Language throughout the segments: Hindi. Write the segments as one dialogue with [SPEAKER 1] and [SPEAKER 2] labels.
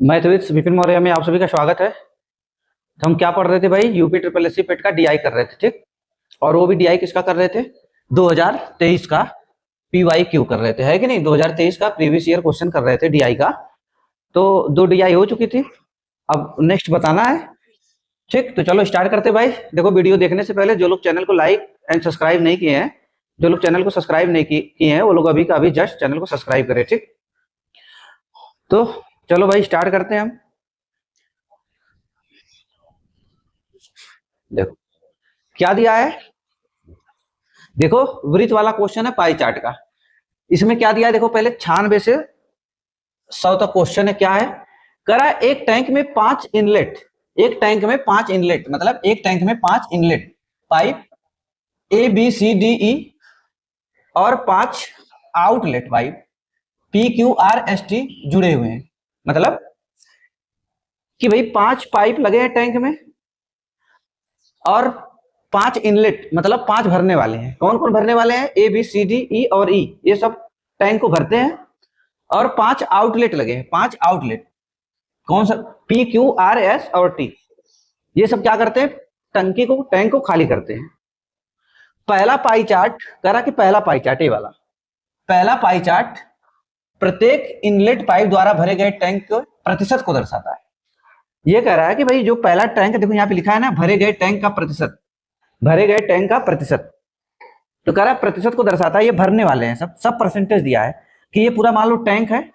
[SPEAKER 1] मैथविक्स विपिन मौर्य में आप सभी का स्वागत है। तो हम क्या पढ़ रहे थे भाई? यूपी ट्रिपल एससी पेट का डीआई कर रहे थे, ठीक। और वो भी डीआई किसका कर रहे थे? 2023 का पीवाई क्यू कर रहे थे, है कि नहीं? 2023 का प्रीवियस ईयर क्वेश्चन कर रहे थे डीआई का। तो 2 डीआई हो चुकी थी, अब नेक्स्ट बताना है, ठीक। तो चलो स्टार्ट करते भाई। देखो, वीडियो देखने से पहले जो लोग चैनल को लाइक एंड सब्सक्राइब नहीं किए हैं, जो लोग चैनल को सब्सक्राइब नहीं किए हैं, वो लोग अभी का अभी जस्ट चैनल को सब्सक्राइब करें, ठीक। तो चलो भाई स्टार्ट करते हैं हम। देखो क्या दिया है, देखो वृत्त वाला क्वेश्चन है पाई चार्ट का। इसमें क्या दिया है देखो, पहले 96 से 100 तक क्वेश्चन है। क्या है करा? एक टैंक में 5 इनलेट, एक टैंक में 5 इनलेट, मतलब एक टैंक में 5 inlet pipe A B C D E और 5 outlet pipe P Q R S T जुड़े हुए हैं। मतलब कि भाई 5 पाइप लगे हैं टैंक में और 5 इनलेट, मतलब 5 भरने वाले हैं। कौन कौन भरने वाले हैं? ए बी सी डी ई और ई, ये सब टैंक को भरते हैं। और 5 आउटलेट लगे हैं, 5 आउटलेट। कौन सा? पी क्यू आर एस और टी, ये सब क्या करते हैं? टंकी को, टैंक को खाली करते हैं। पहला पाई चार्ट करा कि पहला पाई चार्ट, ये वाला पहला पाई चार्ट प्रत्येक इनलेट पाइप द्वारा भरे गए टैंक के प्रतिशत को दर्शाता है। ये कह रहा है कि भाई जो पहला टैंक, देखो यहाँ पे लिखा है ना, भरे गए टैंक का प्रतिशत, भरे गए टैंक का प्रतिशत। तो कह रहा है प्रतिशत को दर्शाता है, ये भरने वाले हैं, सब सब परसेंटेज दिया है कि ये पूरा मान लो टैंक है,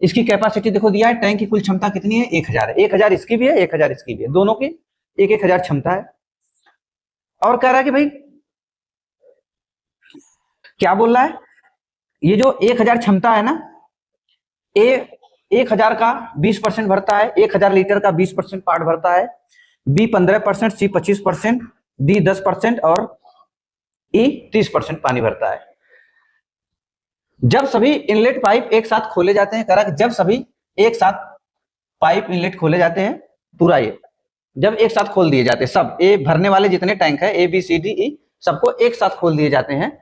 [SPEAKER 1] इसकी कैपेसिटी देखो दिया है, टैंक की कुल क्षमता कितनी है? 1000 है। 1000 इसकी भी है, 1000 इसकी भी है, दोनों की 1000 क्षमता है। और कह रहा है कि भाई क्या बोल रहा है, ये जो 1000 क्षमता है ना, ए 1000 का 20% भरता है, 1000 लीटर का 20% पार्ट भरता है, बी 15%, सी 25%, डी 10% और ई 30% पानी भरता है। जब सभी इनलेट पाइप एक साथ खोले जाते हैं, करा जब सभी एक साथ पाइप इनलेट खोले जाते हैं, पूरा ये जब एक साथ खोल दिए जाते हैं, सब ए भरने वाले जितने टैंक है ए बी सी डी ई, सबको एक साथ खोल दिए जाते हैं।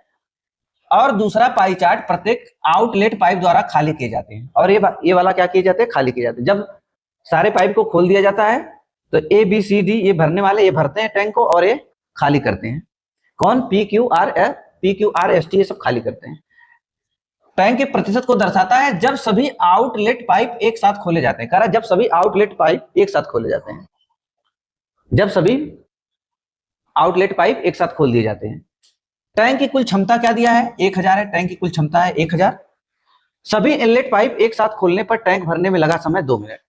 [SPEAKER 1] और दूसरा पाई चार्ट प्रत्येक आउटलेट पाइप द्वारा खाली किए जाते हैं। और ये वाला क्या किए जाते हैं? खाली किए जाते हैं। जब सारे पाइप को खोल दिया जाता है तो ए बी सी डी ये भरने वाले, ये भरते हैं टैंक को और ये खाली करते हैं। कौन? P Q R S T, ये सब खाली करते हैं। टैंक के प्रतिशत को दर्शाता है जब सभी आउटलेट पाइप एक साथ खोले जाते हैं। कह रहा है जब सभी आउटलेट पाइप एक साथ खोले जाते हैं, जब सभी आउटलेट पाइप एक साथ खोल दिए जाते हैं। टैंक की कुल क्षमता क्या दिया है? 1000 है, टैंक की कुल क्षमता है 1000। सभी इनलेट पाइप एक साथ खोलने पर टैंक भरने में लगा समय 2 मिनट,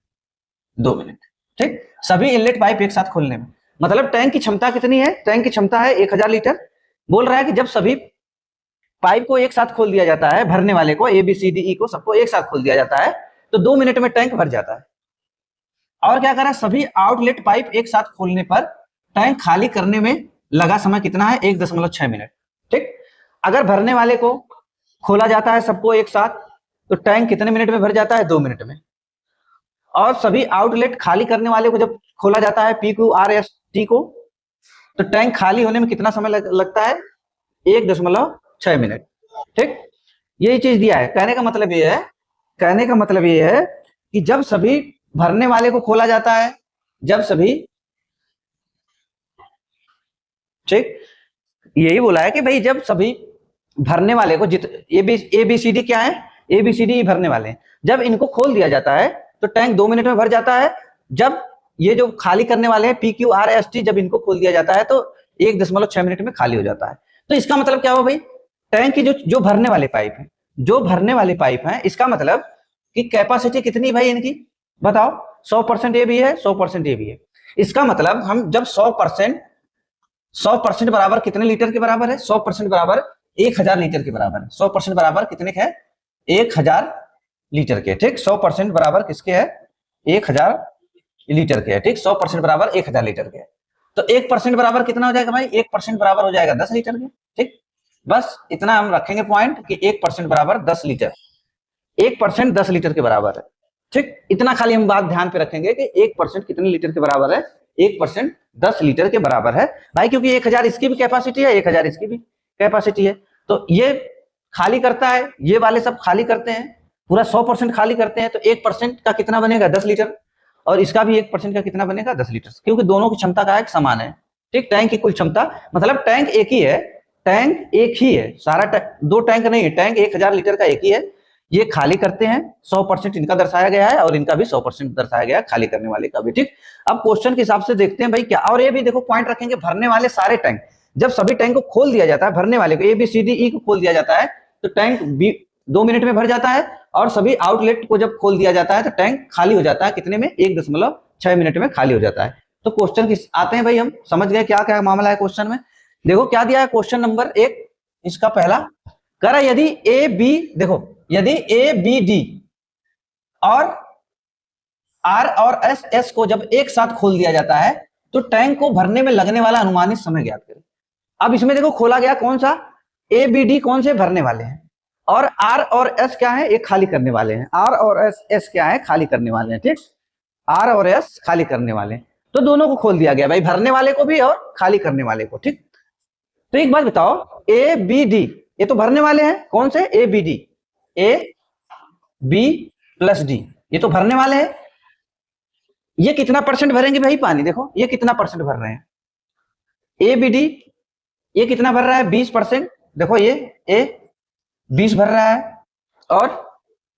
[SPEAKER 1] 2 मिनट, ठीक। सभी इनलेट पाइप एक साथ खोलने में, मतलब टैंक की क्षमता कितनी है? टैंक की क्षमता है 1000 लीटर। बोल रहा है कि जब सभी पाइप को एक साथ खोल दिया जाता है, भरने वाले को, ए बी सी डी ई को, सबको एक साथ खोल दिया जाता है, तो 2 मिनट में टैंक भर जाता है। और क्या करा? सभी आउटलेट पाइप एक साथ खोलने पर टैंक खाली करने में लगा समय कितना है? 1.6 मिनट, ठीक। अगर भरने वाले को खोला जाता है सबको एक साथ, तो टैंक कितने मिनट में भर जाता है? 2 मिनट में। और सभी आउटलेट खाली करने वाले को जब खोला जाता है P Q R S T को, तो टैंक खाली होने में कितना समय लगता है? 1.6 मिनट, ठीक। यही चीज दिया है। कहने का मतलब ये है, कहने का मतलब ये है कि जब सभी भरने वाले को खोला जाता है, जब सभी, ठीक, यही बोला है कि भाई जब सभी भरने वाले को ए बी सी डी क्या है? ए बी सी डी भरने वाले हैं। जब इनको खोल दिया जाता है तो टैंक 2 मिनट में भर जाता है। जब ये जो खाली करने वाले हैं P Q R S T, जब इनको खोल दिया जाता है तो 1.6 मिनट में खाली हो जाता है। तो इसका मतलब क्या हुआ भाई? टैंक की जो भरने वाले पाइप है, जो भरने वाले पाइप है, इसका मतलब कि कैपेसिटी कितनी भाई इनकी? बताओ। 100% ये भी है, 100% ये भी है। इसका मतलब हम जब 100% बराबर कितने लीटर के बराबर है? 100% बराबर 1000 लीटर के बराबर है। 100% बराबर कितने के है? 1000 लीटर के, ठीक। 100% बराबर किसके है? 1000 लीटर के है, ठीक। 100% बराबर 1000 लीटर के है। तो 1% बराबर कितना हो जाएगा भाई? 1% बराबर हो जाएगा 10 लीटर के, ठीक। बस इतना हम रखेंगे पॉइंट कि 1% बराबर 10 लीटर, 1% 10 लीटर के बराबर है, ठीक। इतना खाली हम बात ध्यान पे रखेंगे कि 1% कितने लीटर के बराबर है? 1% 10 लीटर के बराबर है भाई, क्योंकि 1000 इसकी भी कैपेसिटी है, 1000 इसकी भी कैपेसिटी है। तो ये खाली करता है, ये वाले सब खाली करते हैं, पूरा 100% खाली करते हैं, तो 1% का कितना बनेगा 10 लीटर, और इसका भी 1% का कितना बनेगा 10 लीटर, क्योंकि दोनों की क्षमता का एक समान है। ठीक, टैंक की कुल क्षमता, मतलब टैंक एक ही है, टैंक एक ही है, सारा दो टैंक नहीं है, टैंक 1000 लीटर का एक ही है। ये खाली करते हैं, 100% इनका दर्शाया गया है, और इनका भी 100% दर्शाया गया है, खाली करने वाले का भी। ठीक, अब क्वेश्चन के हिसाब से देखते हैं भाई क्या, और ये भी देखो पॉइंट रखेंगे, भरने वाले सारे टैंक, जब सभी टैंक को खोल दिया जाता है, भरने वाले को ABCDE को खोल दिया जाता है, तो टैंक 2 मिनट में भर जाता है, और सभी आउटलेट को जब खोल दिया जाता है तो टैंक खाली हो जाता है कितने में, 1.6 मिनट में खाली हो जाता है। तो क्वेश्चन की आते हैं भाई, हम समझ गए क्या क्या मामला है क्वेश्चन में। देखो क्या दिया है क्वेश्चन नंबर 1, इसका पहला कह रहा है यदि AB, देखो यदि ABD और R और S को जब एक साथ खोल दिया जाता है तो टैंक को भरने में लगने वाला अनुमानित समय ज्ञात करें। अब इसमें देखो खोला गया कौन सा, ABD कौन से भरने वाले हैं, और R और S क्या है, ये खाली करने वाले हैं। R और S क्या है, खाली करने वाले हैं। ठीक, R और S खाली करने वाले हैं, तो दोनों को खोल दिया गया भाई, भरने वाले को भी और खाली करने वाले को। ठीक, तो एक बात बताओ, ABD ये तो भरने वाले हैं, कौन से ABD, AB प्लस D ये तो भरने वाले हैं। ये कितना परसेंट भरेंगे भाई पानी, देखो ये कितना परसेंट भर रहे हैं, ABD ये कितना भर रहा है 20%, देखो ये A 20 भर रहा है, और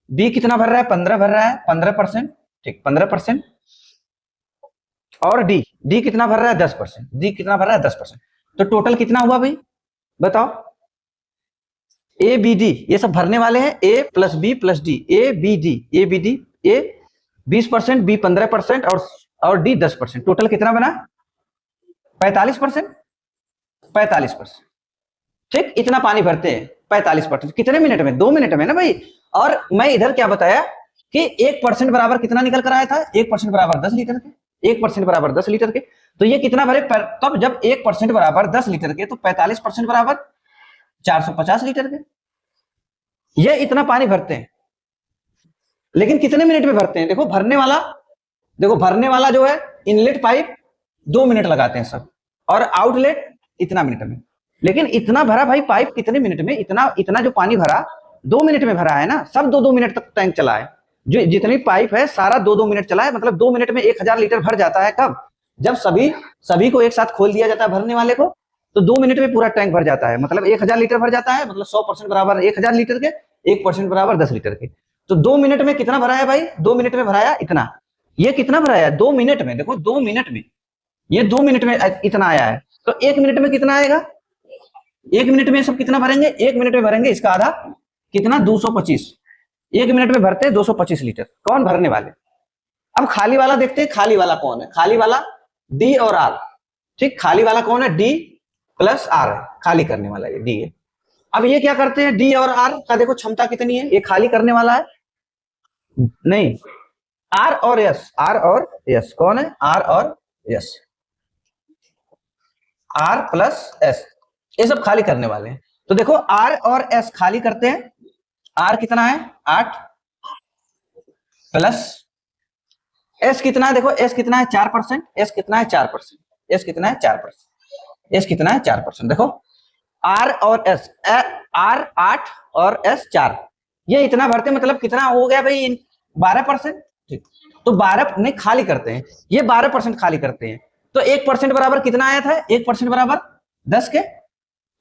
[SPEAKER 1] B कितना भर रहा है 15 भर रहा है, 15%। ठीक, 15%, और D कितना भर रहा है 10%, D कितना भर रहा है 10%, तो टोटल कितना हुआ भाई बताओ। ABD ये सब भरने वाले हैं, A plus B plus D, ABD A 20%, B 15% और D 10%, टोटल कितना बना 45%। ठीक, इतना पानी भरते हैं 45%, कितने मिनट में, 2 मिनट में ना भाई। और मैं इधर क्या बताया कि 1% बराबर कितना निकल कर आया था, 1% बराबर 10 लीटर के, 1% बराबर 10 लीटर के, तो ये कितना भरे, तब जब 1% बराबर 10 लीटर के, तो 45% बराबर 450 लीटर के, ये इतना पानी भरते हैं। लेकिन कितने मिनट में भरते हैं, देखो भरने वाला जो है इनलेट पाइप 2 मिनट लगाते हैं सब, और आउटलेट इतना मिनट में। लेकिन इतना भरा भाई पाइप कितने मिनट में, इतना जो पानी भरा 2 मिनट में भरा है ना, सब 2-2 मिनट तक टैंक चला है, जो जितनी पाइप है सारा 2-2 मिनट चला है, मतलब 2 मिनट में 1000 लीटर भर जाता है। कब, जब सभी को एक साथ खोल दिया जाता है भरने वाले को, तो 2 मिनट में पूरा टैंक भर जाता है, मतलब 1000 लीटर भर जाता है, मतलब 100% बराबर 1000 लीटर के, 1% बराबर 10 लीटर के। तो 2 मिनट में कितना भराया भाई, 2 मिनट में भराया इतना। ये कितना भराया 2 मिनट में, देखो 2 मिनट में, ये 2 मिनट में इतना आया है, तो 1 मिनट में कितना आएगा, 1 मिनट में सब कितना भरेंगे, 1 मिनट में भरेंगे इसका आधा, कितना 225, 1 मिनट में भरते हैं 225 लीटर, कौन भरने वाले। अब खाली वाला देखते हैं, खाली वाला कौन है, खाली वाला D और R। ठीक, खाली वाला कौन है, D प्लस R है, खाली करने वाला ये D है। अब ये क्या करते हैं, D और R का देखो क्षमता कितनी है, ये खाली करने वाला है नहीं, R और S कौन है, R और S, R प्लस S ये सब खाली करने वाले हैं। तो देखो R और S खाली करते हैं, R कितना है 8 प्लस S कितना है, देखो S कितना है 4%, S कितना है 4%, S कितना है 4%, S कितना है 4%। देखो R और S, R 8 और S 4, ये इतना भरते मतलब कितना हो गया भाई 12%। ठीक, तो 12 नहीं खाली करते हैं, ये 12% खाली करते हैं, तो 1% बराबर कितना आया था, 1% बराबर 10 के,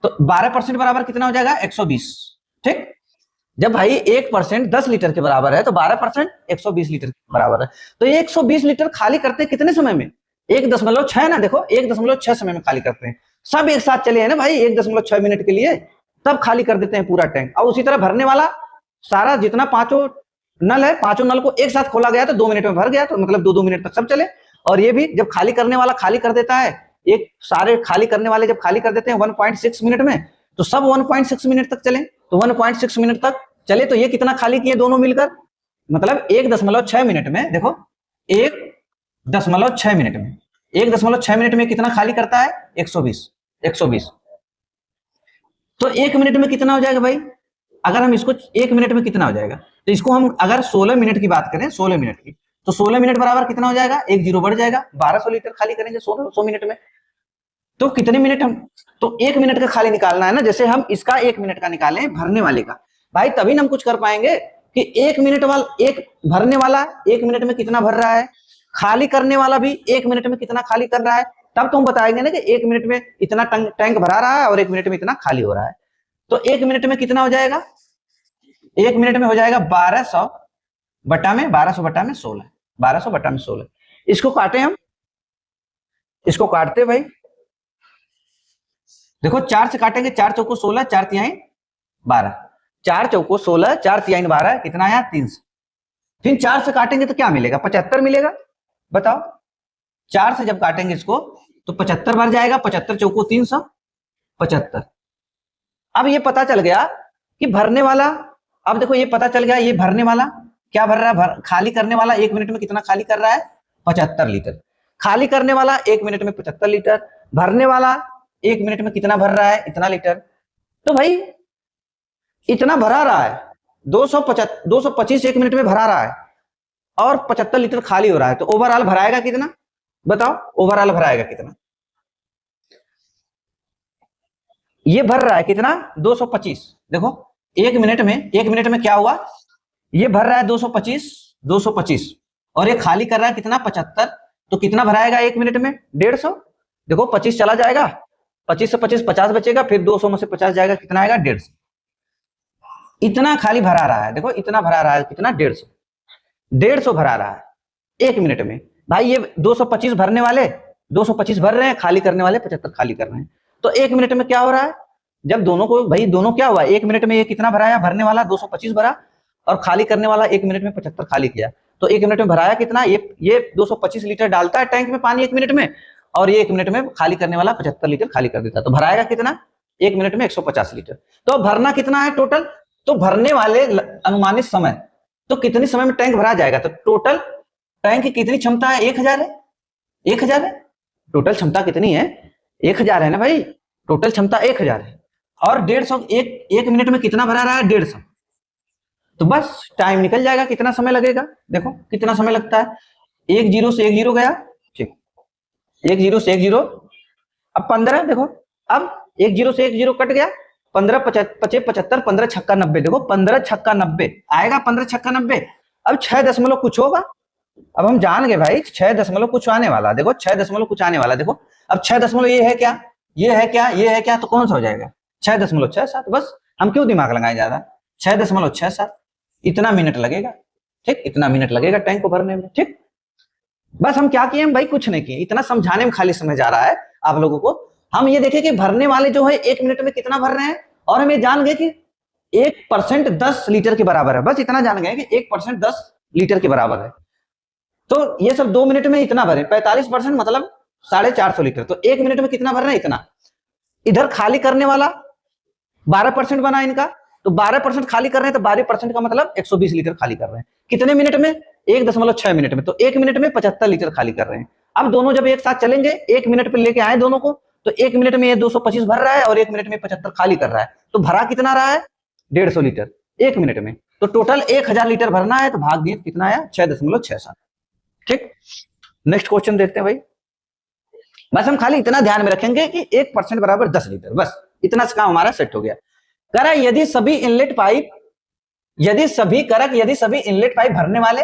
[SPEAKER 1] तो 12% बराबर कितना हो जाएगा 120। ठीक, जब भाई 1% 10 लीटर के बराबर है, तो 12% 120 लीटर के बराबर है, तो ये 120 लीटर खाली करते हैं कितने समय में, 1.6 ना, देखो 1.6 समय में खाली करते हैं, सब एक साथ चले हैं ना भाई 1.6 मिनट के लिए, तब खाली कर देते हैं पूरा टैंक। और उसी तरह भरने वाला सारा जितना 5 नल है, 5 नल को एक साथ खोला गया तो 2 मिनट में भर गया, तो मतलब 2-2 मिनट तक सब चले। और ये भी जब खाली करने वाला खाली कर देता है, एक सारे खाली करने वाले जब खाली कर देते हैं 1.6 मिनट में, तो सब 1.6 मिनट तक चले, तो 1.6 मिनट तक चले, तो ये कितना खाली किए दोनों मिलकर, मतलब 1.6 मिनट में, देखो 1.6 मिनट में, 1.6 मिनट में कितना खाली करता है 120। तो 1 मिनट में कितना हो जाएगा भाई, अगर हम इसको 1 मिनट में कितना हो जाएगा, तो इसको हम अगर 16 मिनट की बात करें, 16 मिनट की, तो 16 मिनट बराबर कितना हो जाएगा, 1 जीरो बढ़ जाएगा, 1200 लीटर खाली करेंगे 16 मिनट में। तो कितने मिनट हम, तो 1 मिनट का खाली निकालना है ना, जैसे हम इसका 1 मिनट का निकालें भरने वाले का, भाई तभी ना हम कुछ कर पाएंगे कि 1 मिनट वाला, एक भरने वाला 1 मिनट में कितना भर रहा है, खाली करने वाला भी 1 मिनट में कितना खाली कर रहा है, तब तो हम बताएंगे ना कि 1 मिनट में इतना टैंक भरा रहा है और 1 मिनट में इतना खाली हो रहा है। तो 1 मिनट में कितना हो जाएगा, 1 मिनट में हो जाएगा 1200 बटा में 1200 बटा में 16, 1200 बटा में 16। इसको काटे हम, इसको काटते भाई, देखो 4 से काटेंगे, 4 चौको 16, 4 तिहाई 12, 4 चौको 16, 4 तिहाई 12, कितना आया 300। फिर 4 से काटेंगे तो क्या मिलेगा, 75 मिलेगा। बताओ 4 से जब काटेंगे इसको तो 75 भर जाएगा, 75 चौको 375। अब ये पता चल गया कि भरने वाला, अब देखो ये पता चल गया, ये भरने वाला क्या भर रहा है, खाली करने वाला 1 मिनट में कितना खाली कर रहा है, 75 लीटर। खाली करने वाला 1 मिनट में 75 लीटर, भरने वाला 1 मिनट में कितना भर रहा है, इतना लीटर। तो भाई इतना भरा रहा है, 225 1 मिनट में भरा रहा है और 75 लीटर खाली हो रहा है, तो ओवरऑल भराएगा कितना, बताओ ओवरऑल भराएगा कितना। ये भर रहा है कितना 225, देखो 1 मिनट में क्या हुआ, ये भर रहा है 225 और ये खाली कर रहा है कितना 75, तो कितना भराएगा 1 मिनट में 150। देखो 25 चला जाएगा, 25 से 25 50 बचेगा, फिर 200 में से 50 जाएगा, कितना आएगा 150। इतना खाली भरा रहा है, देखो इतना भरा रहा है कितना 150 भरा रहा है 1 मिनट में। भाई ये 225 भरने वाले 225 भर रहे हैं, खाली करने वाले 75 खाली कर रहे हैं, तो 1 मिनट में क्या हो रहा है, जब दोनों को, भाई दोनों क्या हुआ 1 मिनट में ये कितना भराया, भरने वाला 225 भरा और खाली करने वाला 1 मिनट में 75 खाली किया, तो 1 मिनट में भराया कितना, ये 225 लीटर डालता है टैंक में पानी 1 मिनट में, और ये 1 मिनट में खाली करने वाला 75 लीटर खाली कर देता है, तो भराएगा कितना 1 मिनट में 150 लीटर। तो भरना कितना है टोटल, तो भरने वाले अनुमानित समय, तो कितने समय में टैंक भरा जाएगा, तो टोटल टैंक की कितनी क्षमता है, 1000 है, 1000 है टोटल क्षमता, कितनी है 1000 है ना भाई, टोटल क्षमता 1000 है, और 150 एक मिनट में कितना भरा रहा है 150, तो बस टाइम निकल जाएगा। कितना समय लगेगा, देखो कितना समय लगता है, 1 0 से 1 0 गया, ठीक 1 0 से 1 0, अब 15, देखो अब 1 0 से 1 0 कट गया, 15 25 75, 15 छक्का 90, देखो 15 छक्का 90 आएगा, 15 छक्का 90, अब 6 दशमलव कुछ होगा, अब हम जान गए भाई 6 दशमलव कुछ आने वाला, देखो 6 दशमलव कुछ आने वाला, देखो अब 6 दशमलव ये है क्या, ये है क्या, ये है क्या, तो कौन सा हो जाएगा 6.67, बस हम क्यों दिमाग लगाए ज्यादा, 6.67, इतना मिनट लगेगा, ठीक इतना मिनट लगेगा टैंक को भरने में, ठीक। बस हम क्या किए, भाई कुछ नहीं किए, इतना समझाने में खाली समय जा रहा है आप लोगों को। हम ये देखें कि भरने वाले जो है 1 मिनट में कितना भर रहे हैं, और हम ये जान गए कि 1% 10 लीटर के बराबर है, बस इतना जान गए कि 1% 10 लीटर के बराबर है। तो ये सब 2 मिनट में इतना भरे, 45% मतलब 450 लीटर, तो 1 मिनट में कितना भर रहे हैं इतना। इधर खाली करने वाला 12% बना इनका, तो 12% खाली कर रहे हैं, तो 12% का मतलब 120 लीटर खाली कर रहे हैं, कितने मिनट में 1.6 मिनट में, तो 1 मिनट में 75 लीटर खाली कर रहे हैं। अब दोनों जब एक साथ चलेंगे, 1 मिनट पे लेके आए दोनों को, तो 1 मिनट में ये 225 भर रहा है और 1 मिनट में 75 खाली कर रहा है, तो भरा कितना रहा है 150 लीटर 1 मिनट में, तो टोटल 1000 लीटर भरना है, तो भाग दिए कितना आया 6.67, ठीक। नेक्स्ट क्वेश्चन देखते हैं भाई, बस हम खाली इतना ध्यान में रखेंगे कि 1% बराबर 10 लीटर, बस इतना काम हमारा सेट हो गया। कह रहा है यदि सभी इनलेट पाइप भरने वाले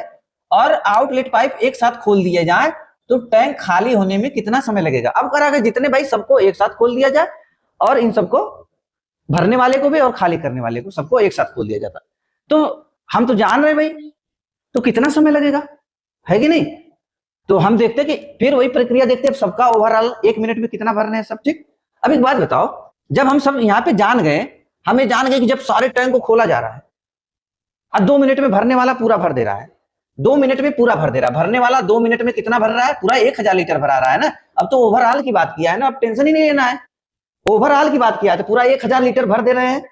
[SPEAKER 1] और आउटलेट पाइप एक साथ खोल दिए जाए तो टैंक खाली होने में कितना समय लगेगा। अब कह रहा है जितने भाई सबको एक साथ खोल दिया जाए और इन सबको भरने वाले को भी और खाली करने वाले को सबको एक साथ खोल दिया जाता, तो हम तो जान रहे भाई तो कितना समय लगेगा, है कि नहीं। तो हम देखते कि फिर वही प्रक्रिया देखते हैं, सबका ओवरऑल 1 मिनट में कितना भरने हैं सब, ठीक। अब एक बात बताओ, जब हम सब यहाँ पे जान गए, हमें जान गए कि जब सारे टैंक को खोला जा रहा है और 2 मिनट में भरने वाला पूरा भर दे रहा है, 2 मिनट में पूरा भर दे रहा है, भरने वाला 2 मिनट में कितना भर रहा है, पूरा 1000 लीटर भरा रहा है ना। अब तो ओवरऑल की बात किया है ना, अब टेंशन ही नहीं लेना है, ओवरऑल की बात किया है तो पूरा 1000 लीटर भर दे रहे हैं,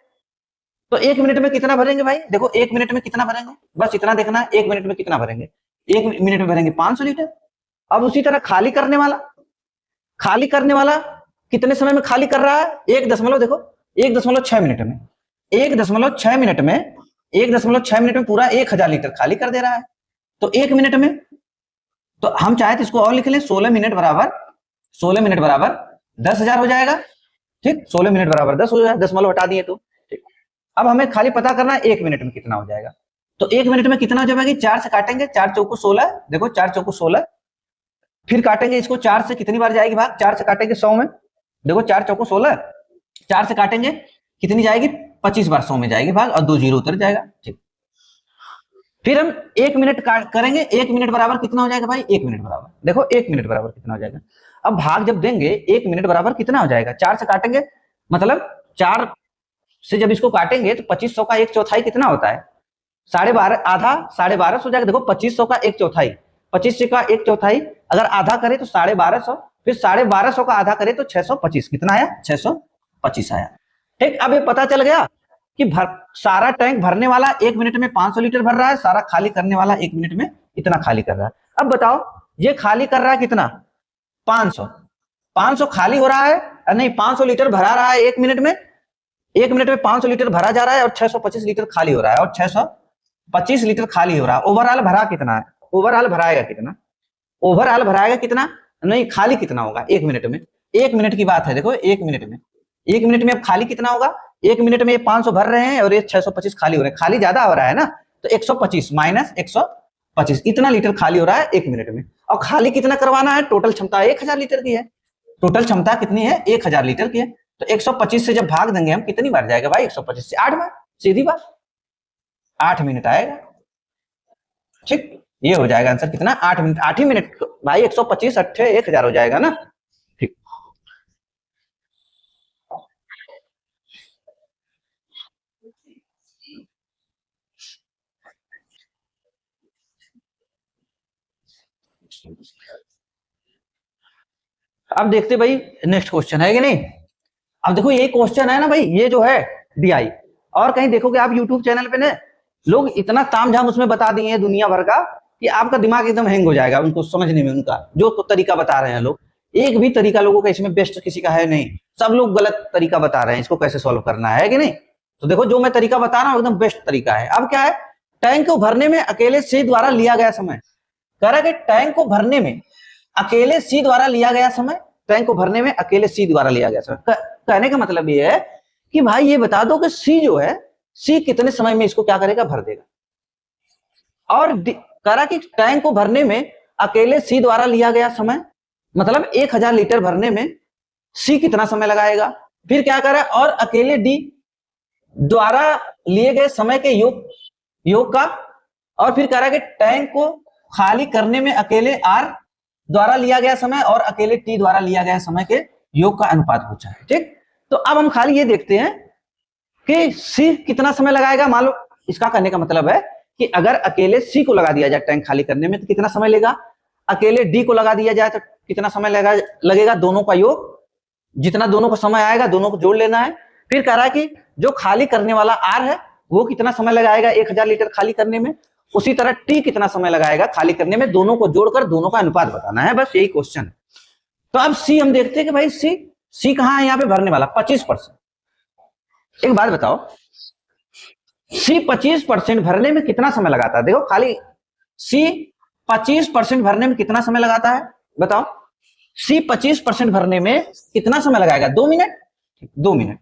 [SPEAKER 1] तो 1 मिनट में कितना भरेंगे भाई, देखो 1 मिनट में कितना भरेंगे, बस इतना देखना है 1 मिनट में कितना भरेंगे, 1 मिनट में भरेंगे 500 लीटर। अब उसी तरह खाली करने वाला कितने समय में खाली कर रहा है, 1.6 मिनट में, 1.6 मिनट में पूरा 1000 लीटर खाली कर दे रहा है, तो 1 मिनट में, तो हम चाहे तो इसको और लिख लें 16 मिनट बराबर 10,000 हो जाएगा। ठीक, 16 मिनट बराबर 10 हो जाएगा, 10 मतलब हटा दिए तो। ठीक, अब हमें खाली पता करना है 1 मिनट में कितना हो जाएगा। तो 1 मिनट में कितना हो जाएगा, 4 से काटेंगे, 4 चौको 16, देखो 4 चौको 16, फिर काटेंगे इसको 4 से, कितनी बार जाएगी भाग, 4 से काटेंगे 100 में, देखो 4 चौको 16, 4 से काटेंगे कितनी जाएगी, 25 बार 100 में जाएगी भाग, और 2 जीरो उतर जाएगा। ठीक, फिर हम 1 मिनट करेंगे, 1 मिनट बराबर कितना हो जाएगा भाई, 1 मिनट बराबर, देखो 1 मिनट बराबर कितना हो जाएगा। अब भाग जब देंगे 1 मिनट बराबर कितना हो जाएगा, 4 से काटेंगे, मतलब 4 से जब इसको काटेंगे तो 2500 का 1/4 कितना होता है, 12.5, आधा 12.5 हो जाएगा। देखो 2500 का 1/4, 25 का 1/4 अगर आधा करे तो 1250, फिर 1250 का आधा करे तो 625, कितना आया, 625 आया। ठीक, अब ये पता चल गया कि सारा टैंक भरने वाला 1 मिनट में 500 लीटर भर रहा है, सारा खाली करने वाला 1 मिनट में इतना खाली कर रहा है। अब बताओ ये खाली कर रहा है कितना, 500, 500 खाली हो रहा है, नहीं 500 लीटर भरा रहा है 1 मिनट में, 1 मिनट में 500 लीटर भरा जा रहा है, और 625 लीटर खाली हो रहा है, और 625 लीटर खाली हो रहा है। ओवरऑल भरा कितना है, ओवरऑल भराएगा कितना, ओवरऑल भराएगा कितना, नहीं खाली कितना होगा 1 मिनट में, 1 मिनट की बात है, देखो 1 मिनट में, 1 मिनट में अब खाली कितना होगा, 1 मिनट में ये 500 भर रहे हैं और ये 625 खाली हो रहे हैं, खाली ज्यादा हो रहा है ना, तो 125 माइनस 125, इतना लीटर खाली हो रहा है 1 मिनट में। और खाली कितना करवाना है, टोटल क्षमता 1000 लीटर की है, टोटल क्षमता कितनी है, 1000 लीटर की है, तो 125 से जब भाग देंगे हम कितनी बार जाएगा भाई, 125 से 8 बार, सीधी बात 8 मिनट आएगा। ठीक, ये हो जाएगा आंसर कितना, 8 मिनट, 8 ही मिनट भाई, 125 अट्ठे 1000 हो जाएगा ना। ठीक, अब देखते भाई नेक्स्ट क्वेश्चन है कि नहीं। अब देखो ये क्वेश्चन है ना भाई, ये जो है डीआई, और कहीं देखोगे आप यूट्यूब चैनल पे ना, लोग इतना तामझाम उसमें बता दिए हैं दुनिया भर का कि आपका दिमाग एकदम हैंग हो जाएगा उनको समझने में, उनका जो तरीका बता रहे हैं लोग, एक भी तरीका लोगों का इसमें बेस्ट किसी का है नहीं, सब लोग गलत तरीका बता रहे हैं इसको कैसे सॉल्व करना है कि नहीं। तो देखो जो मैं तरीका बता रहा हूँ एकदम बेस्ट तरीका है। अब क्या है, टैंक को भरने में अकेले सी द्वारा लिया गया समय, कह रहा है कि टैंक को भरने में अकेले सी द्वारा लिया गया समय, टैंक को भरने में अकेले सी द्वारा लिया गया समय, कहने का मतलब ये है कि भाई ये बता दो कि सी जो है, सी कितने समय में इसको क्या करेगा, भर देगा। और कह रहा कि टैंक को भरने में अकेले सी द्वारा लिया गया समय, मतलब 1000 लीटर भरने में सी कितना समय लगाएगा। फिर क्या कर रहा है, और अकेले डी द्वारा लिए गए समय के योग का, और फिर कह रहा है कि टैंक को खाली करने में अकेले आर द्वारा लिया गया समय और अकेले टी द्वारा लिया गया समय के योग का अनुपात पूछा है। ठीक, तो अब हम खाली ये देखते हैं कि सी कितना समय लगाएगा। मान लो इसका कहने का मतलब है कि अगर अकेले सी को लगा दिया जाए टैंक खाली करने में तो कितना समय लेगा, अकेले डी को लगा दिया जाए तो कितना समय लगेगा, दोनों का योग, जितना दोनों को समय आएगा दोनों को जोड़ लेना है। फिर कह रहा है कि जो खाली करने वाला आर है वो कितना समय लगाएगा 1000 लीटर खाली करने में, उसी तरह टी कितना समय लगाएगा खाली करने में, दोनों को जोड़कर दोनों का अनुपात बताना है, बस यही क्वेश्चन है। तो अब सी हम देखते हैं कि भाई सी कहां है, यहाँ पे भरने वाला 25%। एक बात बताओ, सी 25% भरने में कितना समय लगाता है, देखो खाली सी 25% भरने में कितना समय लगाता है बताओ, सी 25% भरने में कितना समय लगाएगा, 2 मिनट, 2 मिनट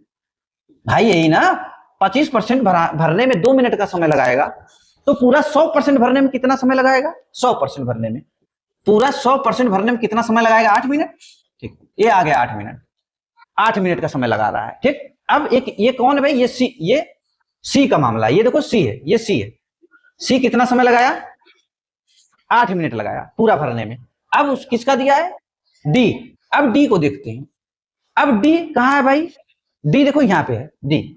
[SPEAKER 1] भाई, यही ना 25% भरने में 2 मिनट का समय लगाएगा, तो पूरा 100% भरने में कितना समय लगाएगा, 100% भरने में, पूरा 100% भरने में कितना समय लगाएगा, 8 मिनट। ठीक, ये आ गया 8 मिनट, 8 मिनट का समय लगा रहा है। ठीक, अब एक ये कौन है भाई, ये सी का मामला है, ये देखो सी है, ये सी है, सी कितना समय लगाया, 8 मिनट लगाया पूरा भरने में। अब उस किसका दिया है, डी, अब डी को देखते हैं। अब डी कहां है भाई, डी देखो यहां पे है डी,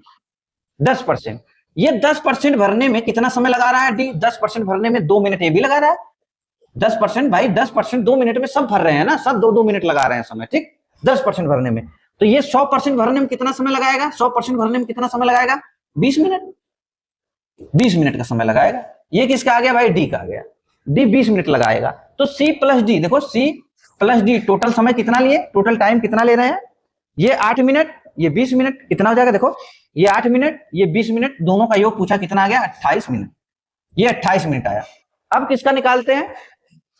[SPEAKER 1] 10%, ये 10% भरने में कितना समय लगा रहा है डी, 10% भरने में 2 मिनट ये भी लगा रहा है, 10% भाई, 10% 2 मिनट में सब भर रहे हैं ना, सब 2-2 मिनट लगा रहे हैं समय। ठीक, 10% भरने में, तो ये 100% भरने में कितना समय लगाएगा, 100% भरने में कितना समय लगाएगा, 20 मिनट, 20 मिनट का समय लगाएगा। ये किसका आ गया भाई, डी का आ गया, डी 20 मिनट लगाएगा। तो सी प्लस डी, देखो सी प्लस डी टोटल समय कितना लिए, टोटल टाइम कितना ले रहे हैं, ये 8 मिनट, ये 20 मिनट, कितना हो जाएगा देखो, ये 8 मिनट, ये 20 मिनट, दोनों का योग पूछा कितना आ गया, 28 मिनट, ये 28 मिनट आया। अब किसका निकालते हैं,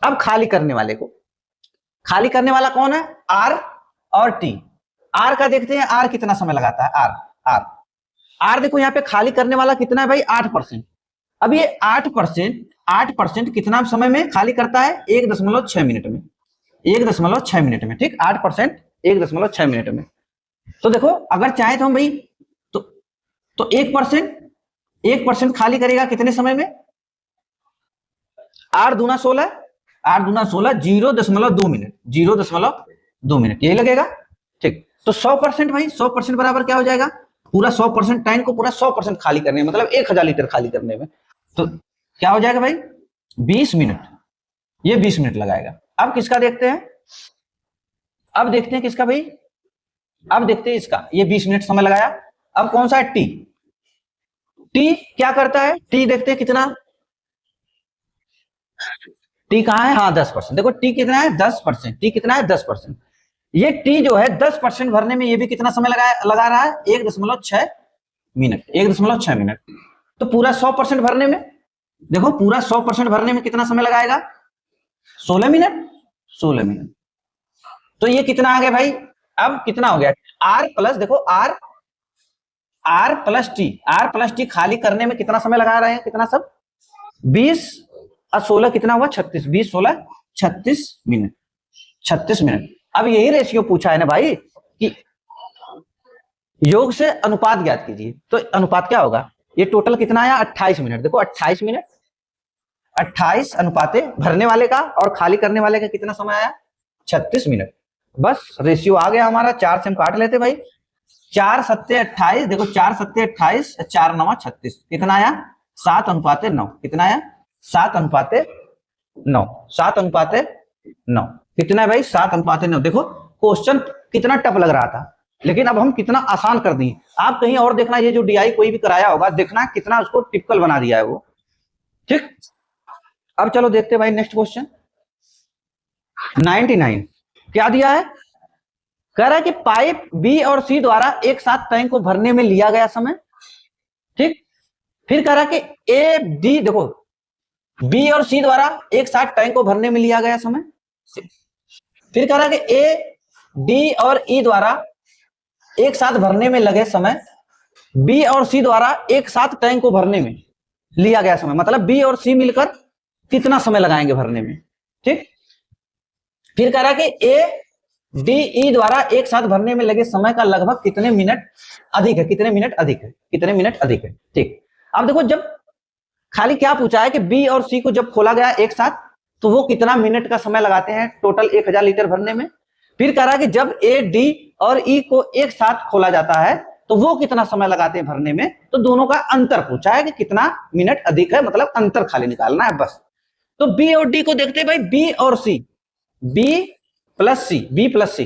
[SPEAKER 1] अब खाली करने वाले को, खाली करने वाला कौन है, आर और टी, आर का देखते हैं, आर कितना समय लगाता है, आर आर आर देखो यहाँ पे खाली करने वाला कितना है भाई, 8%। अब ये 8% कितना समय में खाली करता है, 1.6 मिनट में, 1.6 मिनट में, ठीक, 8% 1.6 मिनट में। तो देखो अगर चाहे तो हम भाई तो तो 1% खाली करेगा कितने समय में, 8 दूना 16, 8 दूना 16, 0.2 मिनट, 0.2 मिनट यही लगेगा, ठीक। तो 100% भाई, 100% बराबर क्या हो जाएगा, पूरा 100% टैंक को पूरा 100% खाली करने में, मतलब 1000 लीटर खाली करने में, तो क्या हो जाएगा भाई, 20 मिनट, ये 20 मिनट लगाएगा। अब किसका देखते हैं, अब देखते हैं किसका भाई, अब देखते हैं इसका, ये 20 मिनट समय लगाया। अब कौन सा है, टी, टी क्या करता है, टी देखते हैं कितना, टी कहाँ है, हाँ 10%, देखो टी कितना है 10%, टी कितना है 10%। ये टी जो है 10% भरने में ये भी कितना समय लगा रहा है, 1.6 मिनट, 1.6 मिनट। तो पूरा 100% भरने में, देखो पूरा 100% भरने में कितना समय लगाएगा, 16 मिनट, 16 मिनट। तो ये कितना आ गया भाई, अब कितना हो गया, आर प्लस, देखो R plus T, R plus T खाली करने में कितना समय लगा रहे हैं, कितना सब, 20 और 16 कितना हुआ, 36, 20 16 36 मिनट, 36 मिनट। अब यही रेशियो पूछा है ना भाई कि योग से अनुपात ज्ञात कीजिए, तो अनुपात क्या होगा, ये टोटल कितना आया 28 मिनट, देखो 28 मिनट, 28 अनुपाते भरने वाले का और खाली करने वाले का कितना समय आया, 36 मिनट। बस रेशियो आ गया हमारा, 4 से हम काट लेते भाई, 4 सत्ते 28, देखो 4 सत्ते 28, 4 नवा 36, कितना आया 7:9, कितना आया 7:9, 7:9, कितना है भाई 7:9। देखो क्वेश्चन कितना टफ लग रहा था, लेकिन अब हम कितना आसान कर दिए। आप कहीं और देखना, ये जो डीआई कोई भी कराया होगा, देखना कितना उसको टिपिकल बना दिया है वो, ठीक। अब चलो देखते हैं भाई नेक्स्ट क्वेश्चन 99, क्या दिया है, कह रहा है कि पाइप बी और सी द्वारा एक साथ टैंक को भरने में लिया गया समय, ठीक। फिर कह रहा है कि ए डी, देखो बी और सी द्वारा एक साथ टैंक को भरने में लिया गया समय। फिर कह रहा है कि ए डी और ई द्वारा एक साथ भरने में लगे समय, बी और सी द्वारा एक साथ टैंक को भरने में लिया गया समय, मतलब बी और सी मिलकर कितना समय लगाएंगे भरने में, ठीक। फिर कह रहा है कि ए डी ई द्वारा एक साथ भरने में लगे समय का लगभग कितने मिनट अधिक है, कितने मिनट अधिक है, कितने मिनट अधिक है, ठीक। अब देखो जब खाली क्या पूछा है कि बी और सी को जब खोला गया एक साथ, तो वो कितना मिनट का समय लगाते हैं टोटल 1000 लीटर भरने में। फिर कह रहा है कि जब ए डी और ई को एक साथ खोला जाता है तो वो कितना समय लगाते हैं भरने में, तो दोनों का अंतर पूछा है कि कितना मिनट अधिक है, मतलब अंतर खाली निकालना है बस। तो बी और डी को देखते हैं भाई, बी और सी, बी प्लस सी, बी प्लस सी,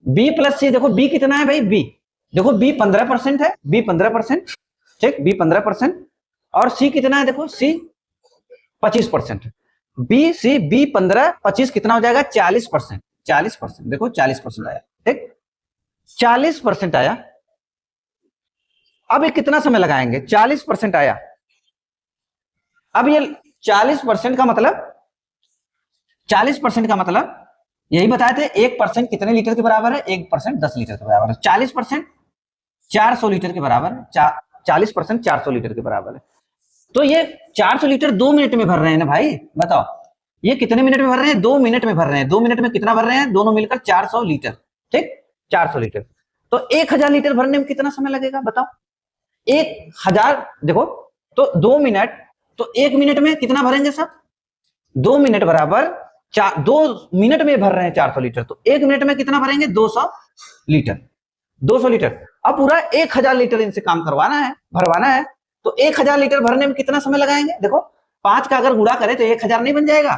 [SPEAKER 1] बी प्लस सी, देखो बी कितना है भाई, बी देखो बी 15% है, बी 15%, ठीक, बी 15%, और सी कितना है, देखो सी 25%, बी सी बी 15 25 कितना हो जाएगा 40%, 40%, देखो 40% आया, ठीक, 40% आया। अब ये कितना समय लगाएंगे, 40% आया। अब ये 40% का मतलब, 40% का मतलब यही बताए थे, 1% कितने लीटर के बराबर है, 1% 10 लीटर के बराबर है, 40% 400 लीटर के बराबर है, 40% 400 लीटर के बराबर है। तो ये 400 लीटर 2 मिनट में भर रहे हैं ना भाई, बताओ ये कितने मिनट में भर रहे हैं, 2 मिनट में भर रहे हैं, 2 मिनट में कितना भर रहे हैं, दोनों मिलकर 400 लीटर, ठीक, 400 लीटर। तो 1000 लीटर भरने में कितना समय लगेगा बताओ, 1000, देखो तो 2 मिनट, तो 1 मिनट में कितना भरेंगे सब, 2 मिनट बराबर 2 मिनट में भर रहे हैं 400 लीटर, तो 1 मिनट में कितना भरेंगे 200 लीटर, 200 लीटर। अब पूरा 1000 लीटर इनसे काम करवाना है, भरवाना है, तो 1000 लीटर भरने में कितना समय लगाएंगे, देखो 5 का अगर गुणा करें तो 1000 नहीं बन जाएगा,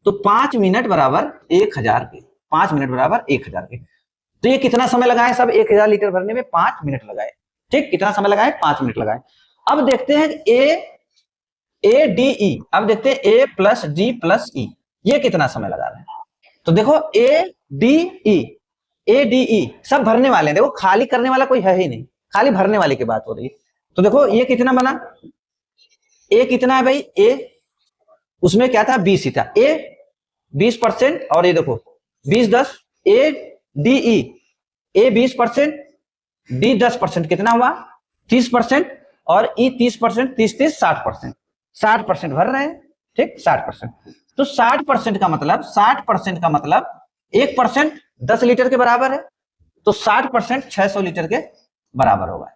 [SPEAKER 1] तो 5 मिनट बराबर 1000 के, 5 मिनट बराबर 1000 के। तो ये कितना समय लगाए सब 1000 लीटर भरने में, 5 मिनट लगाए, ठीक, कितना समय लगाए 5 मिनट लगाए। अब देखते हैं ए डी ई, अब देखते हैं ए प्लस डी प्लस ई, ये कितना समय लगा रहे हैं। तो देखो ए डी ई सब भरने वाले हैं, देखो खाली करने वाला कोई है ही नहीं, खाली भरने वाले की बात हो रही है। तो देखो ये कितना बना, ए कितना है भाई, ए उसमें क्या था 20 ही था, ए 20%, और ये देखो 20 10, A D E A 20%, D 10%, कितना हुआ 30%, और ई 30%, 30 60%, 60% भर रहे हैं, ठीक 60%। तो 60% का मतलब 60% का मतलब 1% 10 लीटर के बराबर है, तो 60% 600 लीटर के बराबर होगा,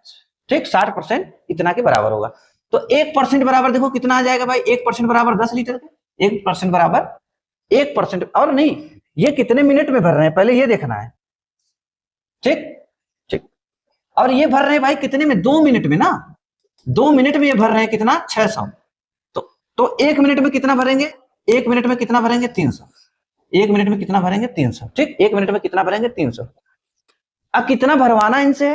[SPEAKER 1] ठीक 60% इतना के बराबर होगा। तो 1% बराबर देखो कितना आ जाएगा भाई, 1% बराबर 10 लीटर के, 1% बराबर 1%, और नहीं ये कितने मिनट में भर रहे हैं पहले ये देखना है, ठीक ठीक। और ये भर रहे हैं भाई कितने में, 2 मिनट में ना, 2 मिनट में ये भर रहे हैं कितना 600। तो 1 मिनट में कितना भरेंगे, 1 मिनट में कितना भरेंगे 300, 1 मिनट में कितना भरेंगे 300, ठीक 1 मिनट में कितना भरेंगे 300। अब कितना भरवाना है इनसे,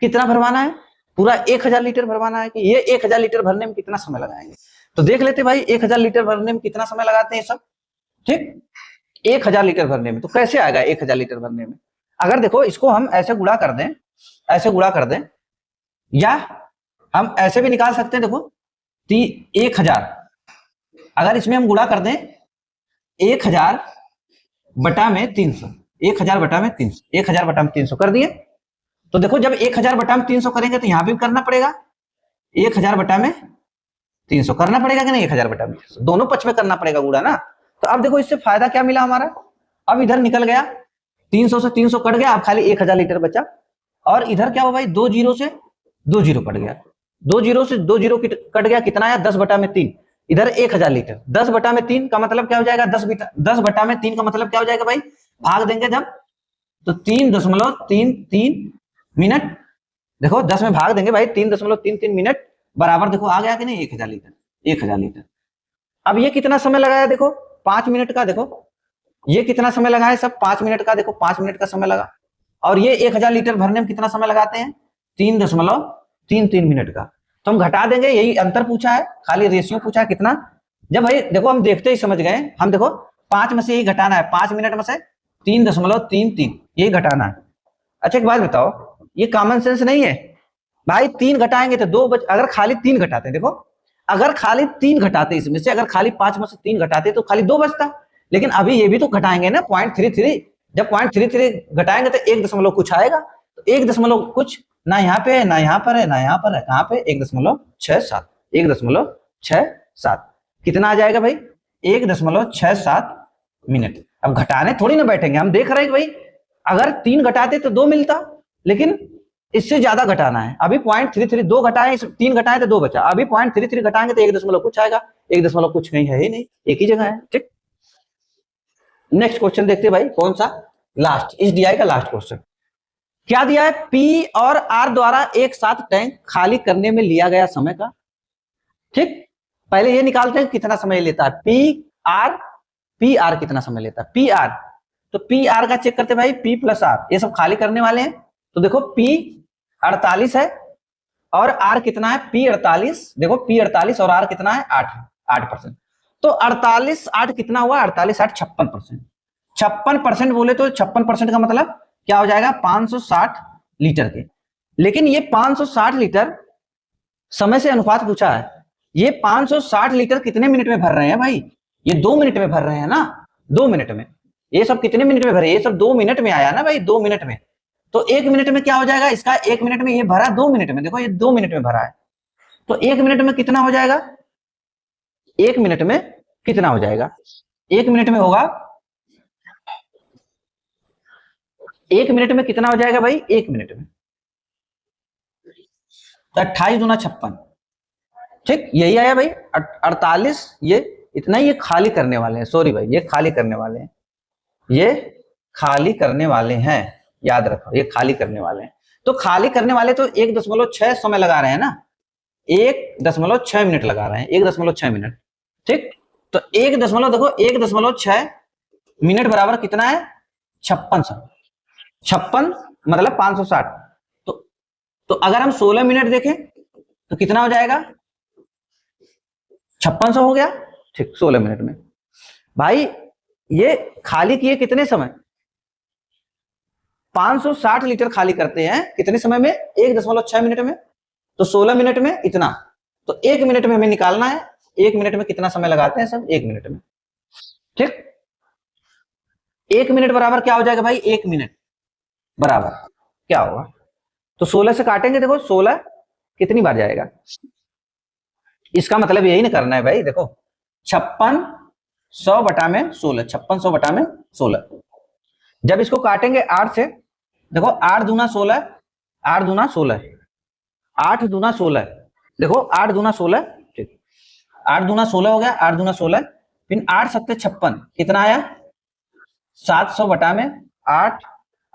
[SPEAKER 1] कितना भरवाना है, पूरा 1000 लीटर भरवाना है, कि ये 1000 लीटर भरने में कितना समय लगाएंगे। तो देख लेते भाई 1000 लीटर भरने में कितना समय लगाते हैं सब, ठीक 1000 लीटर भरने में। तो कैसे आएगा 1000 लीटर भरने में, अगर देखो इसको हम ऐसे गुणा कर दें, ऐसे गुणा कर दें, या हम ऐसे भी निकाल सकते हैं, देखो 1000, अगर इसमें हम गुणा कर दें 1000 बटा में 300, 1000 बटा में 300, 1000 बटा में 300 कर दिए। तो देखो जब 1000 बटा में 300 करेंगे तो यहां भी करना पड़ेगा 1000 बटा में 300 करना पड़ेगा कि नहीं, 1000 बटा में 300 दोनों पक्ष में करना पड़ेगा गुणा ना। तो अब देखो इससे फायदा क्या मिला हमारा, अब इधर निकल गया 300 से 300 कट गया, अब खाली 1000 लीटर बचा, और इधर क्या हुआ भाई 2 जीरो से 2 जीरो कट गया, 2 जीरो से 2 जीरो कट गया, कितना आया 10 बटा में 3, इधर 1000 लीटर, 10 बटा में 3 का मतलब क्या हो जाएगा 10 बटा में 3 का मतलब क्या हो जाएगा भाई, भाग देंगे जब तो 3.33 मिनट, देखो 10 में भाग देंगे भाई 3.33 मिनट बराबर, देखो आ गया कि नहीं 1000 लीटर, 1000 लीटर। अब ये कितना समय लगाया देखो 5 मिनट का, देखो ये कितना समय लगा है सब 5 मिनट का, देखो 5 मिनट का समय लगा, और ये 1000 लीटर भरने में कितना समय लगाते हैं 3.33 मिनट का। तो हम घटा देंगे, यही अंतर पूछा है, खाली रेशियो पूछा है कितना। जब भाई देखो हम देखते ही समझ गए, हम देखो 5 में से यही घटाना है, 5 मिनट में से 3.33 यही घटाना है। अच्छा एक बात बताओ, ये कॉमन सेंस नहीं है भाई, 3 घटाएंगे तो 2 अगर खाली 3 घटाते, देखो अगर खाली 3 घटाते इसमें से, अगर खाली 5 में से 3 घटाते तो खाली 2 बचता, लेकिन अभी ये भी तो घटाएंगे ना 0.33, जब 0.33 घटाएंगे तो 1 दशमलव कुछ आएगा, तो 1 दशमलव कुछ ना यहाँ पे है ना यहाँ पर है ना यहाँ पर है, कहाँ पे 1.67, 1.67 कितना आ जाएगा भाई 1.67 मिनट। अब घटाने थोड़ी ना बैठेंगे, हम देख रहे हैं कि भाई अगर 3 घटाते तो 2 मिलता, लेकिन इससे ज्यादा घटाना है, अभी 0.33 2 घटाए 3 घटाए तो 2 बचा, अभी 0.33 घटाएंगे तो 1 दशमलव कुछ आएगा, 1 दशमलव कुछ कहीं है ही नहीं, एक ही जगह है, ठीक। नेक्स्ट क्वेश्चन देखते हैं भाई, कौन सा, लास्ट, इस डीआई का लास्ट क्वेश्चन क्या दिया है, पी और आर द्वारा एक साथ टैंक खाली करने में लिया गया समय का, ठीक। पहले ये निकालते हैं कितना समय लेता है पी आर कितना समय लेता है पी आर, तो पी आर का चेक करते भाई, पी प्लस आर ये सब खाली करने वाले हैं, तो देखो पी 48 है और आर कितना है पी 48, देखो पी 48 और आर कितना है 8%, तो 48 8 कितना हुआ 48 8 56%, 56% बोले तो 56% का मतलब क्या हो जाएगा 560 लीटर के। लेकिन ये 560 लीटर समय से अनुपात पूछा है, ये 560 लीटर कितने मिनट में भर रहे हैं भाई, ये 2 मिनट में भर रहे हैं ना, 2 मिनट में, ये सब कितने मिनट में भरे, ये सब 2 मिनट में आया ना भाई, 2 मिनट में, तो 1 मिनट में क्या हो जाएगा इसका, 1 मिनट में ये भरा 2 मिनट में, देखो ये 2 मिनट में भरा है, तो 1 मिनट में कितना हो जाएगा, 1 मिनट में कितना हो जाएगा, 1 मिनट में होगा, 1 मिनट में कितना हो जाएगा भाई, 1 मिनट में 28 दूना 56, ठीक यही आया भाई 48, ये इतना ही, ये खाली करने वाले हैं, सॉरी भाई ये खाली करने वाले हैं, ये खाली करने वाले हैं, याद रखो ये खाली करने वाले हैं। तो खाली करने वाले तो 1.6 समय लगा रहे हैं ना, 1.6 मिनट लगा रहे हैं, 1.6 मिनट, ठीक। तो 1 दशमलव देखो 1.6 मिनट बराबर कितना है 56 मतलब 560, तो अगर हम 16 मिनट देखें तो कितना हो जाएगा 5600 हो गया, ठीक 16 मिनट में। भाई ये खाली किए कितने समय, 560 लीटर खाली करते हैं कितने समय में, 1.6 मिनट में, तो 16 मिनट में इतना, तो 1 मिनट में हमें निकालना है, 1 मिनट में कितना समय लगाते हैं सब, 1 मिनट में, ठीक। 1 मिनट बराबर क्या हो जाएगा भाई 1 मिनट, बराबर क्या होगा, तो 16 से काटेंगे, देखो 16 कितनी बार जाएगा, इसका मतलब यही ना करना है भाई, देखो 5600/16, 5600/16। जब इसको काटेंगे 8 से, देखो 8 दूना 16, 8 दूना 16, 8 दूना 16, देखो 8 दूना 16, ठीक, 8 दूना 16 हो गया, 8 दूना 16, फिर 8 सत्ते 56 कितना आया 700/8,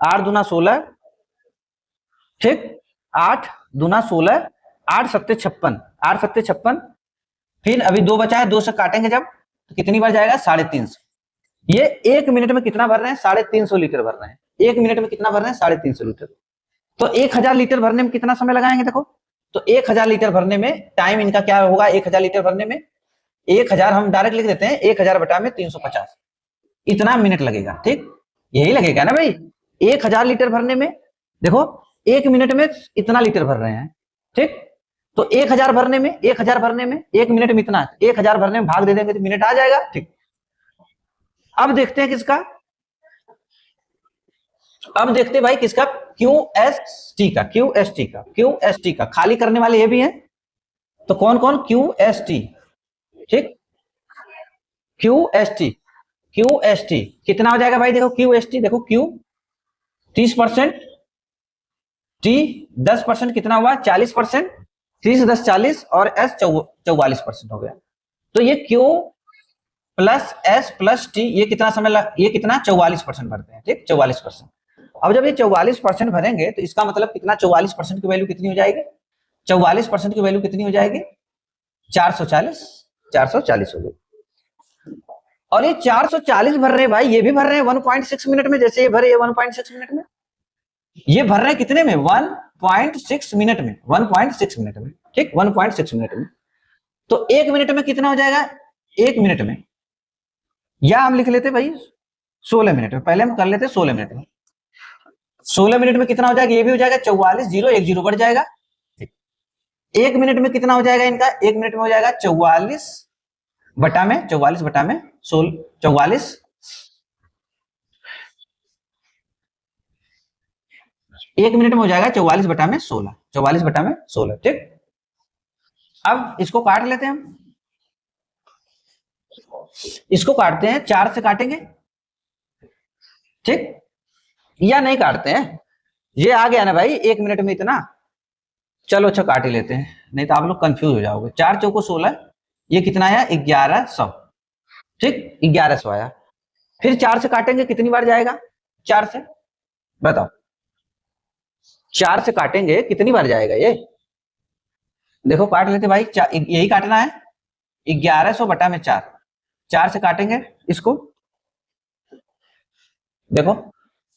[SPEAKER 1] 8 दूना 16, ठीक, 8 दूना 16, 8 सत्ते 56, 8 सत्ते 56, फिर अभी 2 बचा है, 2 से काटेंगे जब तो कितनी बार जाएगा 350। ये 1 मिनट में कितना भर रहे हैं 350 लीटर भर रहे हैं, 1 मिनट में कितना भर रहे हैं 350 लीटर। तो 1000 लीटर भरने में कितना समय लगाएंगे, देखो तो 1000 लीटर भरने में टाइम इनका क्या होगा, 1000 लीटर भरने में 1000 हम डायरेक्ट लिख देते हैं, 1000 बटा में 350, इतना मिनट लगेगा, ठीक, यही लगेगा ना भाई। 1000 लीटर भरने में देखो 1 मिनट में इतना लीटर भर रहे हैं, ठीक, तो 1000 भरने में 1000 भरने में 1 मिनट में इतना, 1000 भरने में भाग दे देंगे तो मिनट आ जाएगा, ठीक। अब देखते हैं किसका, अब देखते हैं भाई किसका, QST का, QST का खाली करने वाले ये भी हैं, तो कौन कौन, QST, ठीक, QST कितना हो जाएगा भाई, देखो QST, देखो Q 30%, T 10% कितना हुआ 40%, 30 10 40 और S 44% हो गया। तो ये Q plus S plus T ये कितना समय ये कितना 44% भरते हैं, ठीक, 44%। अब जब ये 44% भरेंगे तो इसका मतलब कितना, 44% की वैल्यू कितनी हो जाएगी, 44% की वैल्यू कितनी हो जाएगी 440, 440 हो गई। और ये 440 भर रहे हैं भाई, ये भी भर रहे हैं 1.6 मिनट में, जैसे ये भरे 1.6 मिनट में, ये भर रहे हैं कितने में 1.6 मिनट में, 1.6 मिनट में, ठीक, 1.6 मिनट में। तो 1 मिनट में कितना हो जाएगा, 1 मिनट में, या हम लिख लेते भाई 16 मिनट में, पहले हम कर लेते 16 मिनट में, 16 मिनट में कितना हो जाएगा, ये भी हो जाएगा 44, 0 1 0 बढ़ जाएगा। 1 मिनट में कितना हो जाएगा इनका, 1 मिनट में हो जाएगा 44 बटा में 44 बटा में 44, 1 मिनट में हो जाएगा 44 बटा में 16, 44 बटा में 16, ठीक। अब इसको काट लेते हैं हम, इसको काटते हैं, 4 से काटेंगे, ठीक, या नहीं काटते हैं, ये आ गया ना भाई 1 मिनट में इतना, चलो अच्छा काट ही लेते हैं, नहीं तो आप लोग कंफ्यूज हो जाओगे। 4 चौको 16, ये कितना आया 1100, ठीक, 1100 आया। फिर 4 से काटेंगे कितनी बार जाएगा, 4 से बताओ, 4 से काटेंगे कितनी बार जाएगा ये, देखो काट लेते भाई, यही काटना है 1100 बटा में 4, 4 से काटेंगे इसको, देखो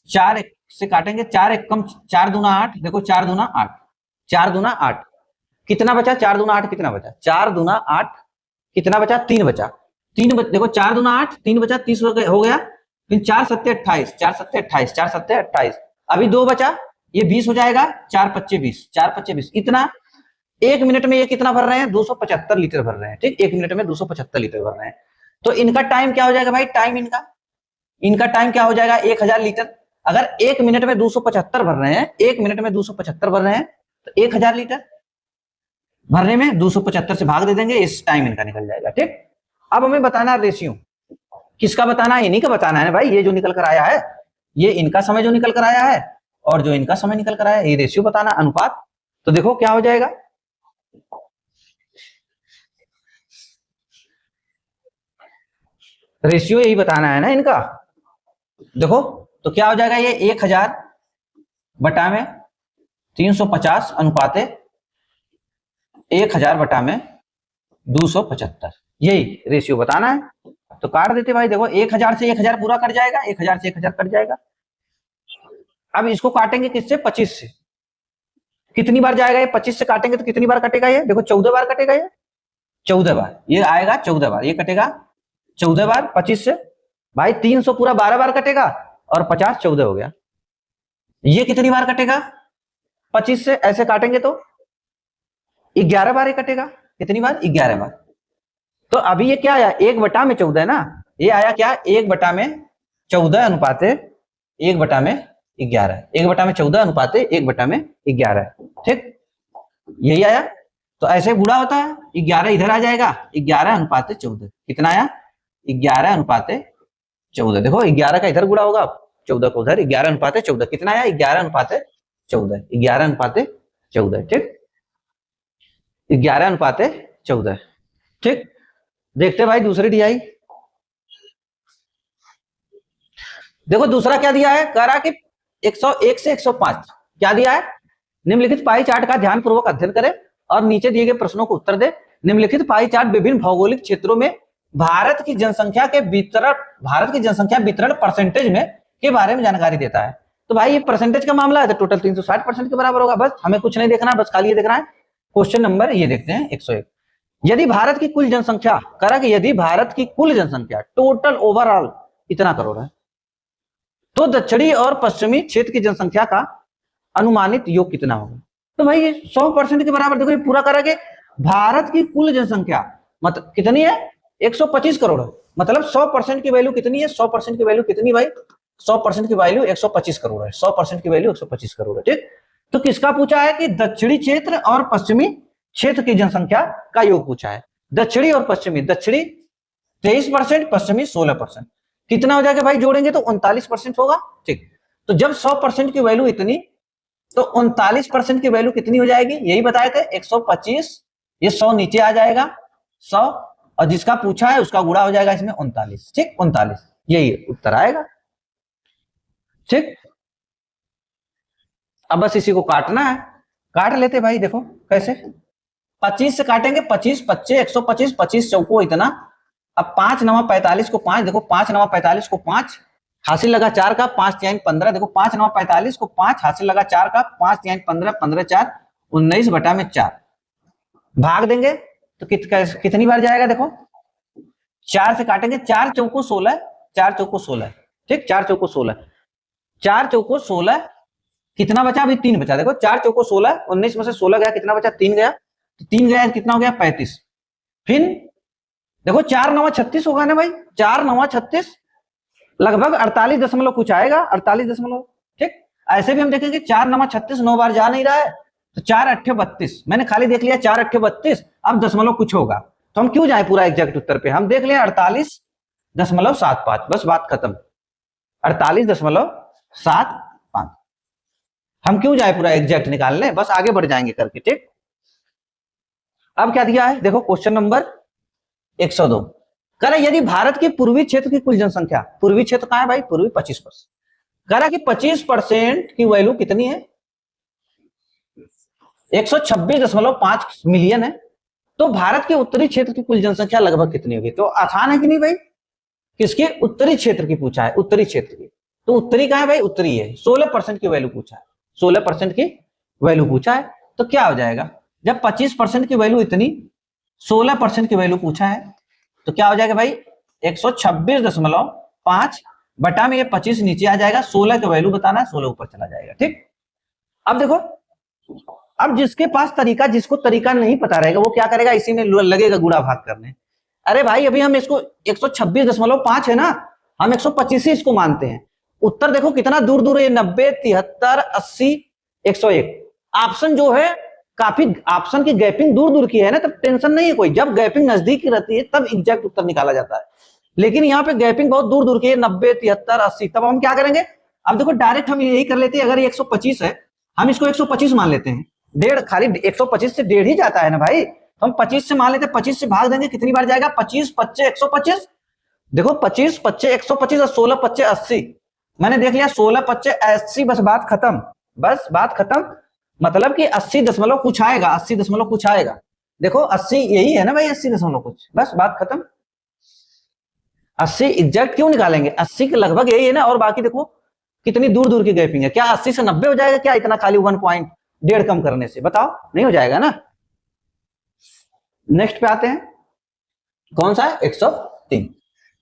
[SPEAKER 1] 4 से काटेंगे, 4 एक कम 4 दूना 8, देखो 4 दूना 8, 4 दूना 8 कितना बचा, 4 दूना 8 कितना बचा, 4 दूना 8 कितना बचा, 3 बचा, 3 देखो 4 दूना 8, 3 बचा 30 हो गया, फिर 4 सत्ते 28, 4 सत्ते 28, 4 सत्ते 28, अभी 2 बचा, ये 20 हो जाएगा, 4 पच्चे 20, 4 पच्चे 20, इतना 1 मिनट में ये कितना भर रहे हैं 275 लीटर भर रहे हैं, ठीक, 1 मिनट में 275 लीटर भर रहे हैं। तो इनका टाइम क्या हो जाएगा भाई, टाइम इनका टाइम क्या हो जाएगा 1000 लीटर, अगर 1 मिनट में 275 भर रहे हैं, 1 मिनट में 275 भर रहे हैं तो 1000 लीटर भरने में 275 से भाग दे देंगे, इस टाइम इनका निकल जाएगा, ठीक। अब हमें बताना रेशियो, किसका बताना है, इन्हीं का बताना है ना भाई, ये जो निकल कर आया है, ये इनका समय जो निकल कर आया है और जो इनका समय निकल कर आया है, ये रेशियो बताना, अनुपात। तो देखो क्या हो जाएगा, रेशियो यही बताना है ना इनका, देखो तो क्या हो जाएगा, ये 1000 बटा में 350 अनुपाते 1000 बटा में 275, यही रेशियो बताना है। तो काट देते भाई, देखो 1000 से 1000 पूरा कट जाएगा, 1000 से 1000 कट जाएगा। अब इसको काटेंगे किससे, 25 से, कितनी बार जाएगा ये, 25 से काटेंगे तो कितनी बार कटेगा ये, देखो 14 बार कटेगा ये, 14 बार ये आएगा, 14 बार ये कटेगा, 14 बार 25 से भाई, 300 पूरा 12 बार कटेगा और 50 14 हो गया। ये कितनी बार कटेगा 25 से, ऐसे काटेंगे तो 11 बार ये कटेगा, कितनी बार 11 बार। तो अभी ये क्या आया 1 बटा में 14 ना, ये आया क्या 1 बटा में 14 अनुपाते 1 बटा में 11 है, 1/14 अनुपात 1/11 है। ठीक, यही आया। तो ऐसे गुणा होता है, 11 इधर आ जाएगा, 11/14 कितना आया, 11/14। देखो 11 का इधर गुणा होगा, 14 को उधर, 11/14 कितना आया, 11/14, 11/14। ठीक, 11/14। ठीक, देखते भाई दूसरी DI। देखो दूसरा क्या दिया है, कह रहा कि 101 से 105 क्या दिया है, निम्नलिखित पाई चार्ट का ध्यानपूर्वक अध्ययन करें और नीचे दिए गए प्रश्नों को उत्तर दे। निम्नलिखित पाई चार्ट विभिन्न भौगोलिक क्षेत्रों में भारत की जनसंख्या वितरण परसेंटेज में के बारे में जानकारी देता है। तो भाई ये परसेंटेज का मामला है तो टोटल 360% के बराबर होगा। बस हमें कुछ नहीं देखना है, बस खाली ये देखना है। क्वेश्चन नंबर ये देखते हैं 101। यदि भारत की कुल जनसंख्या, करा कि यदि भारत की कुल जनसंख्या टोटल ओवरऑल इतना करोड़ है, तो दक्षिणी और पश्चिमी क्षेत्र की जनसंख्या का अनुमानित योग कितना होगा। तो भाई ये 100% के बराबर। देखो ये पूरा करा के भारत की कुल जनसंख्या मतलब कितनी है, 125 करोड़ है। मतलब 100% की वैल्यू कितनी है, 100% की वैल्यू कितनी भाई, 100% की वैल्यू 125 करोड़ है। 100% की वैल्यू 125 करोड़ है। ठीक, तो किसका पूछा है कि दक्षिणी क्षेत्र और पश्चिमी क्षेत्र की जनसंख्या का योग पूछा है। दक्षिणी और पश्चिमी, दक्षिणी 23%, पश्चिमी 16%, कितना हो जाएगा भाई, जोड़ेंगे तो 39% होगा। ठीक, तो जब 100% की वैल्यू इतनी, तो 39% की वैल्यू कितनी हो जाएगी, यही बताए थे 125, ये 100 नीचे आ जाएगा 100, और जिसका पूछा है उसका गुणा हो जाएगा इसमें 39। ठीक, 39 यही उत्तर आएगा। ठीक, अब बस इसी को काटना है, काट लेते भाई। देखो कैसे, 25 से काटेंगे, 25 25 125, 25 चौको इतना, अब 5 9 45 को 5, देखो 5 9 45 को 5 हासिल लगा 4 का, 5 3 15, देखो 5 9 45 को 5 हासिल लगा 4 का, 5 3 15, 15 4 19/4 भाग देंगे तो कितनी बार जाएगा, देखो 4 से काटेंगे, 4 चौको 16, 4 चौको 16। ठीक, 4 चौको 16, 4 चौको 16, कितना बचा, अभी 3 बचा। देखो 4 चौको 16, 19 में से 16 गया, कितना बचा, 3 गया, तो 3 गया कितना हो गया, 35। फिर देखो 4 9 36 होगा ना भाई, 4 9 36 लगभग 48 दशमलव कुछ आएगा, 48 दशमलव। ठीक, ऐसे भी हम देखेंगे 4 9 36 9 बार जा नहीं रहा है, तो 4 8 32, मैंने खाली देख लिया 4 8 32, अब दशमलव कुछ होगा, तो हम क्यों जाए पूरा एग्जैक्ट उत्तर पे, हम देख लिया 48.75, बस बात खत्म, 48.75, हम क्यों जाए पूरा एग्जैक्ट निकालने, बस आगे बढ़ जाएंगे करके। ठीक, अब क्या दिया है, देखो क्वेश्चन नंबर 102, कह रहा यदि भारत के पूर्वी क्षेत्र की कुल जनसंख्या, पूर्वी क्षेत्र कहां है भाई, पूर्वी 25%, कह रहा कि 25% की वैल्यू कितनी है, 126.5 मिलियन है, तो भारत के उत्तरी क्षेत्र की कुल जनसंख्या लगभग कितनी होगी। तो आसान है कि नहीं भाई, किसके, उत्तरी क्षेत्र की पूछा है, उत्तरी क्षेत्र की, तो उत्तरी कहां है भाई, उत्तरी है, 16% की वैल्यू पूछा है, 16% की वैल्यू पूछा है, तो क्या हो जाएगा, जब 25% की वैल्यू इतनी, 16% की वैल्यू पूछा है, तो क्या हो जाएगा भाई, 126.5 बटा में ये 25 नीचे आ जाएगा, 16 की वैल्यू बताना है, 16 ऊपर चला जाएगा। ठीक, अब देखो, अब जिसके पास तरीका, जिसको तरीका नहीं पता रहेगा वो क्या करेगा, इसी में लगेगा गुणा भाग करने। अरे भाई अभी हम इसको 126.5 है ना, हम 125 ही इसको मानते हैं। उत्तर देखो कितना दूर दूर है, 90 73 80 101। ऑप्शन जो है काफी, ऑप्शन की गैपिंग दूर दूर की है ना, तब टेंशन नहीं है कोई, जब गैपिंग नजदीक की रहती है तब एग्जैक्ट उत्तर निकाला जाता है, लेकिन यहाँ पे गैपिंग बहुत दूर दूर की है, 90 73 80, तब हम क्या करेंगे, अब देखो डायरेक्ट हम यही कर लेते हैं, अगर 125 है हम इसको 125 मान लेते हैं, डेढ़, खाली 125 से डेढ़ ही जाता है ना भाई, तो हम 25 से मान लेते हैं, 25 से भाग देंगे, कितनी बार जाएगा, 25 25 125, देखो 25 25 125 और 16 25 80, मैंने देख लिया 16 25 80, बस बात खत्म, बस बात खत्म, मतलब कि 80 दशमलव कुछ आएगा, 80 दशमलव कुछ आएगा, देखो 80 यही है ना भाई, 80 दशमलव कुछ, बस बात खत्म। 80 एग्जैक्ट क्यों निकालेंगे, 80 के लगभग यही है ना, और बाकी देखो कितनी दूर दूर की गैपिंग है, क्या 80 से 90 हो जाएगा क्या, इतना खाली 1.1.5 कम करने से, बताओ नहीं हो जाएगा ना। नेक्स्ट पे आते हैं, कौन सा है, 103,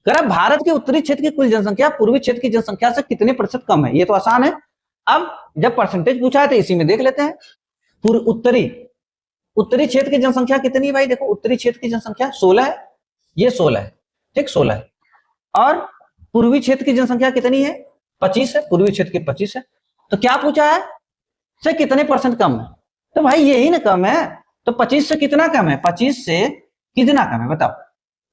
[SPEAKER 1] कह भारत के उत्तरी क्षेत्र की कुल जनसंख्या पूर्वी क्षेत्र की जनसंख्या से कितने प्रतिशत कम है, ये तो आसान है, अब जब परसेंटेज पूछा है तो इसी में देख लेते हैं। उत्तरी क्षेत्र की जनसंख्या कितनी है भाई, देखो उत्तरी क्षेत्र की जनसंख्या 16 है, ये 16 है, ठीक 16 है, और पूर्वी क्षेत्र की जनसंख्या कितनी है, 25 है, पूर्वी क्षेत्र की 25 है, तो क्या पूछा है, से कितने परसेंट कम है, तो भाई यही ना कम है, तो 25 से कितना कम है, 25 से कितना कम है बताओ।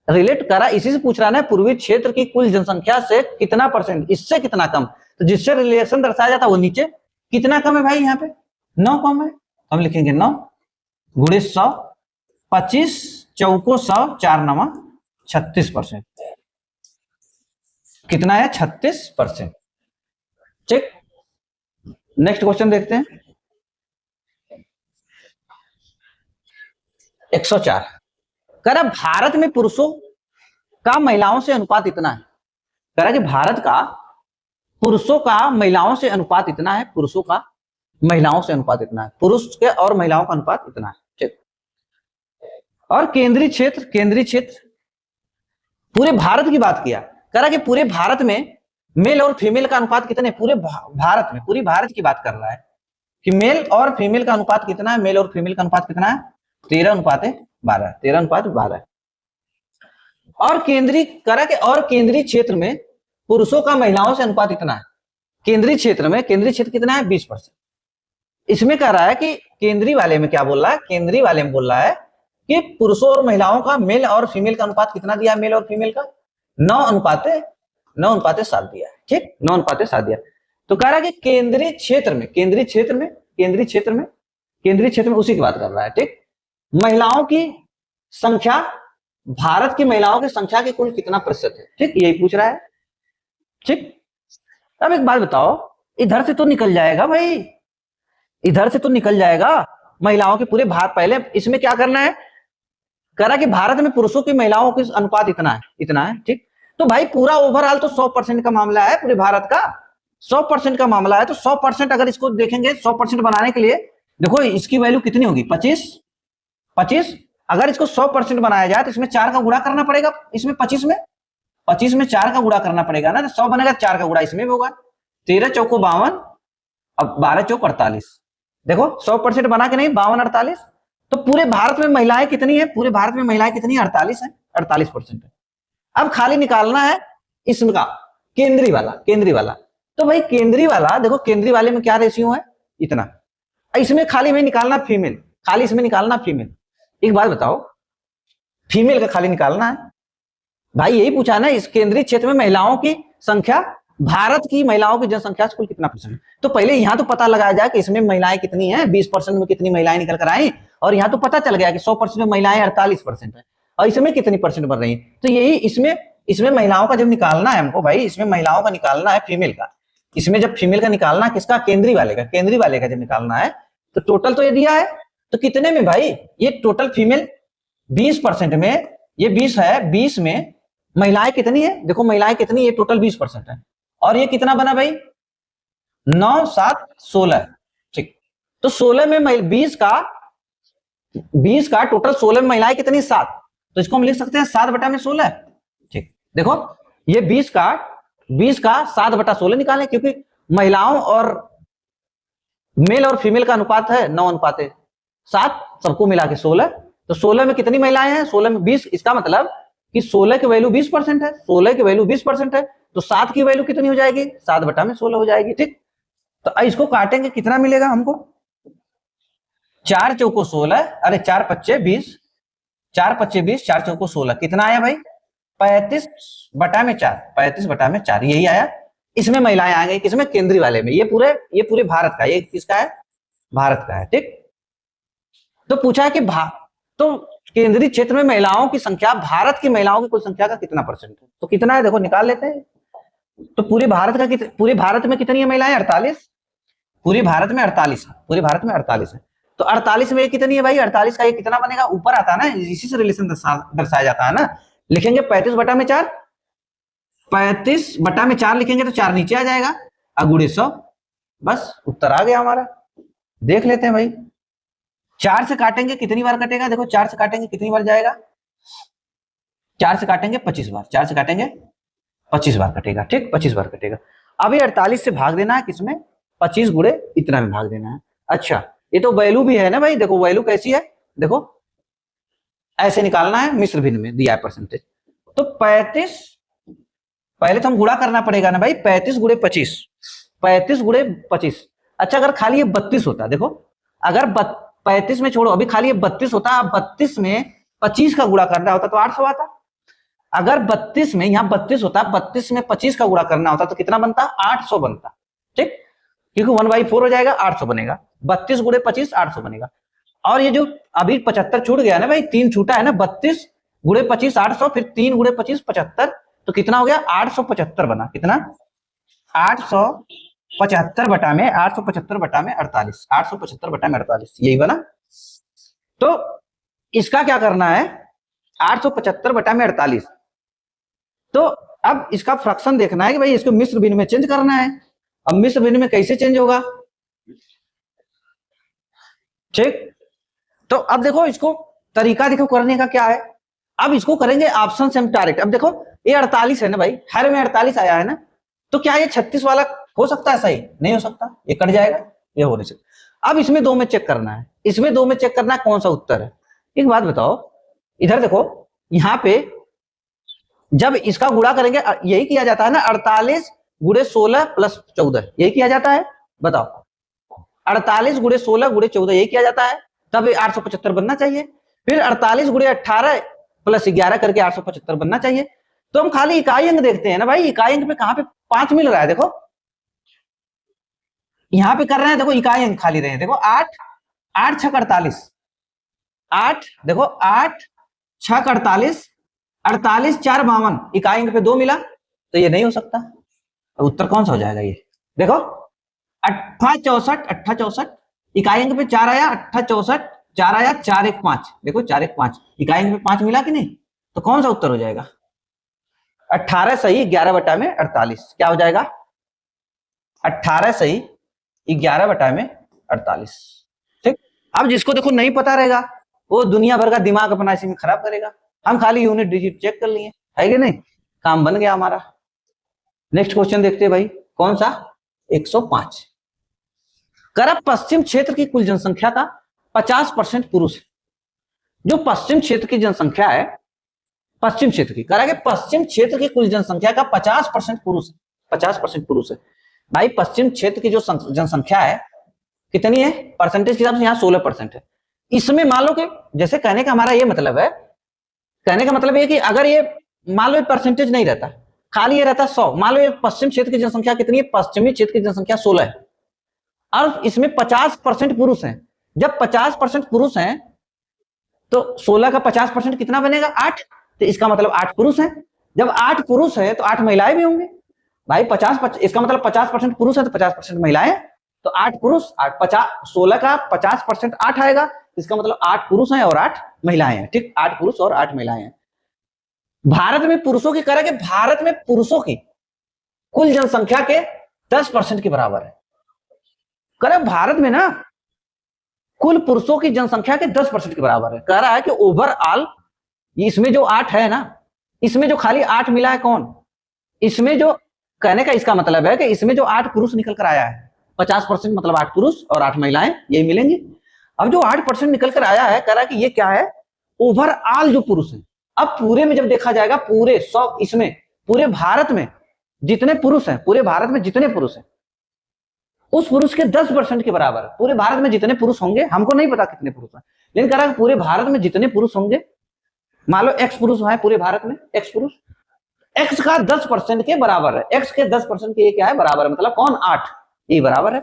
[SPEAKER 1] रिलेट करा, इसी से पूछ रहा है, पूर्वी क्षेत्र की कुल जनसंख्या से कितना परसेंट, इससे कितना कम, तो जिससे रिलेशन दर्शाया जाता है वो नीचे कितना कम है भाई, यहाँ पे 9 कम है, हम लिखेंगे 9 गुणे 100, 25 चौको 100, 4 9 36%, कितना है 36%। ठीक, नेक्स्ट क्वेश्चन देखते हैं 104, कह रहा भारत में पुरुषों का महिलाओं से अनुपात इतना है, कह रहा कि भारत का पुरुषों का महिलाओं से अनुपात इतना है, पुरुषों का महिलाओं से अनुपात इतना है, पुरुष के और महिलाओं का अनुपात इतना है। ठीक, और केंद्रीय क्षेत्र पूरे भारत की बात किया, कह रहा कि पूरे भारत में मेल और फीमेल का अनुपात कितने, पूरे भारत में, पूरी भारत की बात कर रहा है कि मेल और फीमेल का अनुपात कितना है, मेल और फीमेल का अनुपात कितना है, 13:12, 13:12। और केंद्रीय, कह रहा कि और केंद्रीय क्षेत्र में पुरुषों का महिलाओं से अनुपात इतना है, केंद्रीय क्षेत्र कितना है 20%। इसमें कह रहा है कि केंद्रीय वाले में क्या बोल रहा है, केंद्रीय वाले में बोल रहा है कि पुरुषों और महिलाओं का मेल और फीमेल का अनुपात कितना दिया, मेल और फीमेल का 9:7 दिया है। ठीक, 9:7 दिया। तो कह रहा है कि केंद्रीय क्षेत्र में उसी की बात कर रहा है। ठीक, महिलाओं की संख्या, भारत की महिलाओं की संख्या के कुल कितना प्रतिशत है, ठीक यही पूछ रहा है। ठीक, अब एक बात बताओ, इधर से तो निकल जाएगा भाई, इधर से तो निकल जाएगा महिलाओं के पूरे भारत, पहले इसमें क्या करना है, कह रहा कि भारत में पुरुषों की महिलाओं के अनुपात इतना है। ठीक, तो भाई पूरा ओवरऑल तो 100% का मामला है, पूरे भारत का 100% का मामला है, तो 100% अगर इसको देखेंगे 100% बनाने के लिए देखो इसकी वैल्यू कितनी होगी 25, अगर इसको 100% बनाया जाए तो इसमें 4 का गुणा करना पड़ेगा, इसमें 25 में 4 का गुणा करना पड़ेगा ना, तो 100 बनेगा, 4 का गुणा इसमें भी होगा, 13 चौको 52, अब 12 चौक 48, देखो 100% बना के नहीं 52 48, तो पूरे भारत में महिलाएं कितनी है, पूरे भारत में महिलाएं कितनी है 48 है, 48% है। अब खाली निकालना है इसका केंद्रीय वाला, तो भाई केंद्रीय वाला देखो, केंद्रीय वाले में क्या रेशियो है इतना, इसमें खाली में निकालना फीमेल, खाली इसमें निकालना फीमेल। एक बात बताओ, फीमेल का खाली निकालना है भाई, यही पूछा ना, इस केंद्रीय क्षेत्र में महिलाओं की संख्या, भारत की महिलाओं की जनसंख्या से कुल कितना परसेंट, तो पहले यहां तो पता लगाया जाए कि इसमें महिलाएं कितनी हैं, 20% में कितनी महिलाएं निकल कर आई, और यहां तो पता चल गया कि 100% में महिलाएं 48% है, और इसमें कितनी परसेंट बन रही है, तो यही इसमें महिलाओं का जब निकालना है हमको भाई, इसमें महिलाओं का निकालना है फीमेल का, इसमें जब फीमेल का निकालना है किसका, केंद्रीय वाले का जब निकालना है, तो टोटल तो ये दिया है, तो कितने में भाई, ये टोटल फीमेल 20% में, ये 20 है, 20 में महिलाएं कितनी है, देखो महिलाएं कितनी है, टोटल 20% है, और ये कितना बना भाई 9 7 16। ठीक, तो 16 में 20 का टोटल 16 में महिलाएं कितनी 7, तो इसको हम लिख सकते हैं 7/16। ठीक, देखो ये 20 का 7/16 निकालें, क्योंकि महिलाओं और मेल और फीमेल का अनुपात है 9:7, सबको मिला के 16, तो 16 में कितनी महिलाएं हैं, 16 में 20, इसका मतलब कि 16 की वैल्यू 20% है, 16 की वैल्यू 20% है, तो 7 की वैल्यू कितनी हो जाएगी, 7/16 हो जाएगी। ठीक, तो इसको काटेंगे कितना मिलेगा हमको, 4 चौको 16, अरे 4 पच्चे 20, 4 पच्चे 20, 4 चौको 16, कितना आया भाई 35/4, यही आया। इसमें महिलाएं आ गई, किसमें, केंद्रीय वाले में, ये पूरे भारत का, ये किसका है, भारत का है। ठीक, तो पूछा कि तो केंद्रीय क्षेत्र में महिलाओं की संख्या, भारत की महिलाओं की कुल संख्या का कितना परसेंट है, तो कितना है देखो निकाल लेते हैं, तो पूरे भारत में कितनी है महिलाएं 48, पूरे भारत में 48 है, तो 48 में कितनी है भाई, 48 का ये कितना बनेगा, ऊपर आता है ना, इसी से रिलेशन दर्शाया जाता है ना, लिखेंगे 35/4, 35/4 लिखेंगे तो 4 नीचे आ जाएगा, गुणे 100, बस उत्तर आ गया हमारा। देख लेते हैं भाई, 4 से काटेंगे कितनी बार कटेगा, देखो 4 से काटेंगे कितनी बार जाएगा, 4 से काटेंगे 25 बार, 4 से काटेंगे 25 बार कटेगा। ठीक, 25 बार कटेगा। अब ये 48 से भाग देना है, किसमें, 25 गुणे इतना में भाग देना है। अच्छा, ये तो वैल्यू भी है ना भाई, देखो वैल्यू कैसी है, देखो ऐसे निकालना है, मिश्र भिन्न में दिया है परसेंटेज, तो 35, पहले तो हम गुणा करना पड़ेगा ना भाई, 35 गुणे 25, 35 गुणे 25। अच्छा अगर खाली ये 32 होता, देखो अगर 35 में छोड़ो, अभी खाली ये 32 होता, 32 में 25 का गुणा करना होता तो 800 आता। अगर 32 में, यहाँ 32 होता, 32 में 25 का गुणा करना होता तो कितना बनता, 800 बनता। ठीक, क्योंकि 1/4 हो जाएगा, 800 बनेगा। 32 गुणे 25 800 बनेगा। और ये जो अभी 75 छूट गया ना भाई, 3 छूटा है ना, 32 गुणे 25 800, फिर 3 गुणे 25 75, तो कितना हो गया 875 बना। कितना, 875 बटा में 875 बटा में 48, 875 बटा में 48, यही बना। तो इसका क्या करना है, 875 बटा में 48। तो अब इसका फ्रैक्शन देखना है कि भाई इसको मिश्र भिन्न में चेंज करना है। अब मिश्र भिन्न में कैसे चेंज होगा, ठीक। तो अब देखो इसको तरीका देखो करने का क्या है। अब इसको करेंगे ऑप्शन से हम डायरेक्ट। अब देखो ये 48 है ना भाई, हर में 48 आया है ना, तो क्या ये 36 वाला हो सकता है सही, नहीं हो सकता, ये कट जाएगा, ये हो नहीं सकता। अब इसमें 2 में चेक करना है, इसमें 2 में चेक करना है कौन सा उत्तर है। एक बात बताओ, इधर देखो यहाँ पे जब इसका गुणा करेंगे यही किया जाता है ना, 48 गुणे 16 प्लस 14, यही किया जाता है। बताओ 48 गुणे 16 गुणे 14 यही किया जाता है, तब 875 बनना चाहिए। फिर 48 गुणे 18 प्लस 11 करके 875 बनना चाहिए। तो हम खाली इकाई अंक देखते हैं ना भाई, इकाई अंक पे कहां पे 5 मिल रहा है, देखो यहां पे कर रहे हैं, देखो इकाई अंक खाली रहे हैं, देखो 8 8 6 48, 8 देखो 8 6 48, 48 4 52, इकाई अंक पे 2 मिला, तो ये नहीं हो सकता। उत्तर कौन सा हो जाएगा, ये देखो 8 64 8 64, इकाई अंक पे 4 आया, 8 64 4 आया, 4 1 5, देखो 4 1 5, इकाई अंक पे 5 मिला कि नहीं, तो कौन सा उत्तर हो जाएगा, 18 सही 11 बटा में 48, क्या हो जाएगा 18 सही 11 बटा में 48। ठीक, अब जिसको देखो नहीं पता रहेगा वो दुनिया भर का दिमाग अपना इसी में खराब करेगा। हम खाली यूनिट डिजिट चेक कर लिए, है कि नहीं, काम बन गया हमारा। नेक्स्ट क्वेश्चन देखते हैं भाई, कौन सा, 105। करब पश्चिम क्षेत्र की कुल जनसंख्या का 50% पुरुष है। जो पश्चिम क्षेत्र की जनसंख्या है, पश्चिम क्षेत्र की करा के पश्चिम क्षेत्र की कुल जनसंख्या का 50% पुरुष है, 50% पुरुष है। भाई पश्चिम क्षेत्र की जो जनसंख्या है कितनी है, परसेंटेज के हिसाब से यहाँ 16% है। इसमें मान लो कि जैसे कहने का हमारा ये मतलब है, कहने का मतलब ये कि अगर ये मान लो परसेंटेज नहीं रहता, खाली ये रहता 100, मान लो ये पश्चिम क्षेत्र की जनसंख्या कितनी है, पश्चिमी क्षेत्र की जनसंख्या 16 है, और इसमें 50% पुरुष हैं। जब 50% पुरुष हैं तो 16 का 50% कितना बनेगा, 8, तो इसका मतलब 8 पुरुष हैं। जब 8 पुरुष है तो 8 महिलाएं भी होंगे भाई, 50 इसका मतलब 50% पुरुष है तो 50% महिलाएं, तो 8 पुरुष 8 50, 16 का 50% 8 आएगा, इसका मतलब 8 पुरुष हैं और 8 महिलाएं हैं। ठीक, 8 पुरुष और 8 महिलाएं हैं। भारत में पुरुषों की करें कि भारत में पुरुषों की कुल जनसंख्या के 10% के बराबर है। करें भारत में ना कुल पुरुषों की जनसंख्या के 10% के बराबर है। कह रहा है कि ओवरऑल इसमें जो 8 है ना, इसमें जो खाली 8 मिला है कौन, इसमें जो कहने का इसका मतलब है कि इसमें जो 8 पुरुष निकल कर आया है, 50% मतलब 8 पुरुष और 8 महिलाएं यही मिलेंगी। अब जो 8% निकल कर आया है, कह रहा है कि ये क्या है, ओवरऑल जो पुरुष है। अब पूरे में जब देखा जाएगा, पूरे 100 इसमें पूरे भारत में जितने पुरुष हैं, पूरे भारत में जितने पुरुष हैं उस पुरुष के 10% के बराबर है। पूरे भारत में जितने पुरुष होंगे, हमको नहीं पता कितने पुरुष हैं, लेकिन कह रहा है पूरे भारत में जितने पुरुष होंगे, मान लो एक्स पुरुष है पूरे भारत में, एक्स पुरुष, एक्स का 10% के बराबर है, एक्स के 10% के ये क्या है, बराबर है, मतलब कौन, 8, ये बराबर है।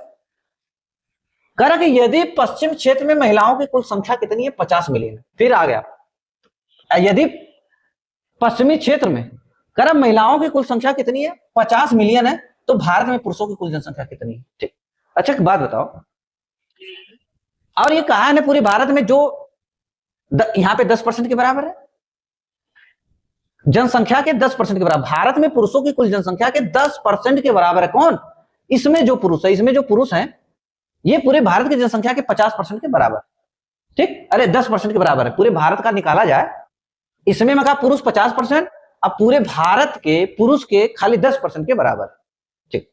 [SPEAKER 1] कह रहा कि यदि पश्चिम क्षेत्र में महिलाओं की कुल संख्या कितनी है, 50 मिलियन। फिर आ गया, यदि पश्चिमी क्षेत्र में कह रहा महिलाओं की कुल संख्या कितनी है, 50 मिलियन है, तो भारत में पुरुषों की कुल जनसंख्या कितनी है। ठीक, अच्छा एक बात बताओ, और ये कहा है ना पूरे भारत में जो यहाँ पे 10% के बराबर है, जनसंख्या के 10% के बराबर, भारत में पुरुषों की कुल जनसंख्या के 10% के बराबर है कौन, इसमें जो पुरुष है, इसमें जो पुरुष हैं ये पूरे भारत की जनसंख्या के 50% के बराबर। ठीक, अरे 10% के बराबर है, पूरे भारत का निकाला जाए, इसमें मैं कहा पुरुष 50%, अब पूरे भारत के पुरुष के खाली 10% के बराबर। ठीक,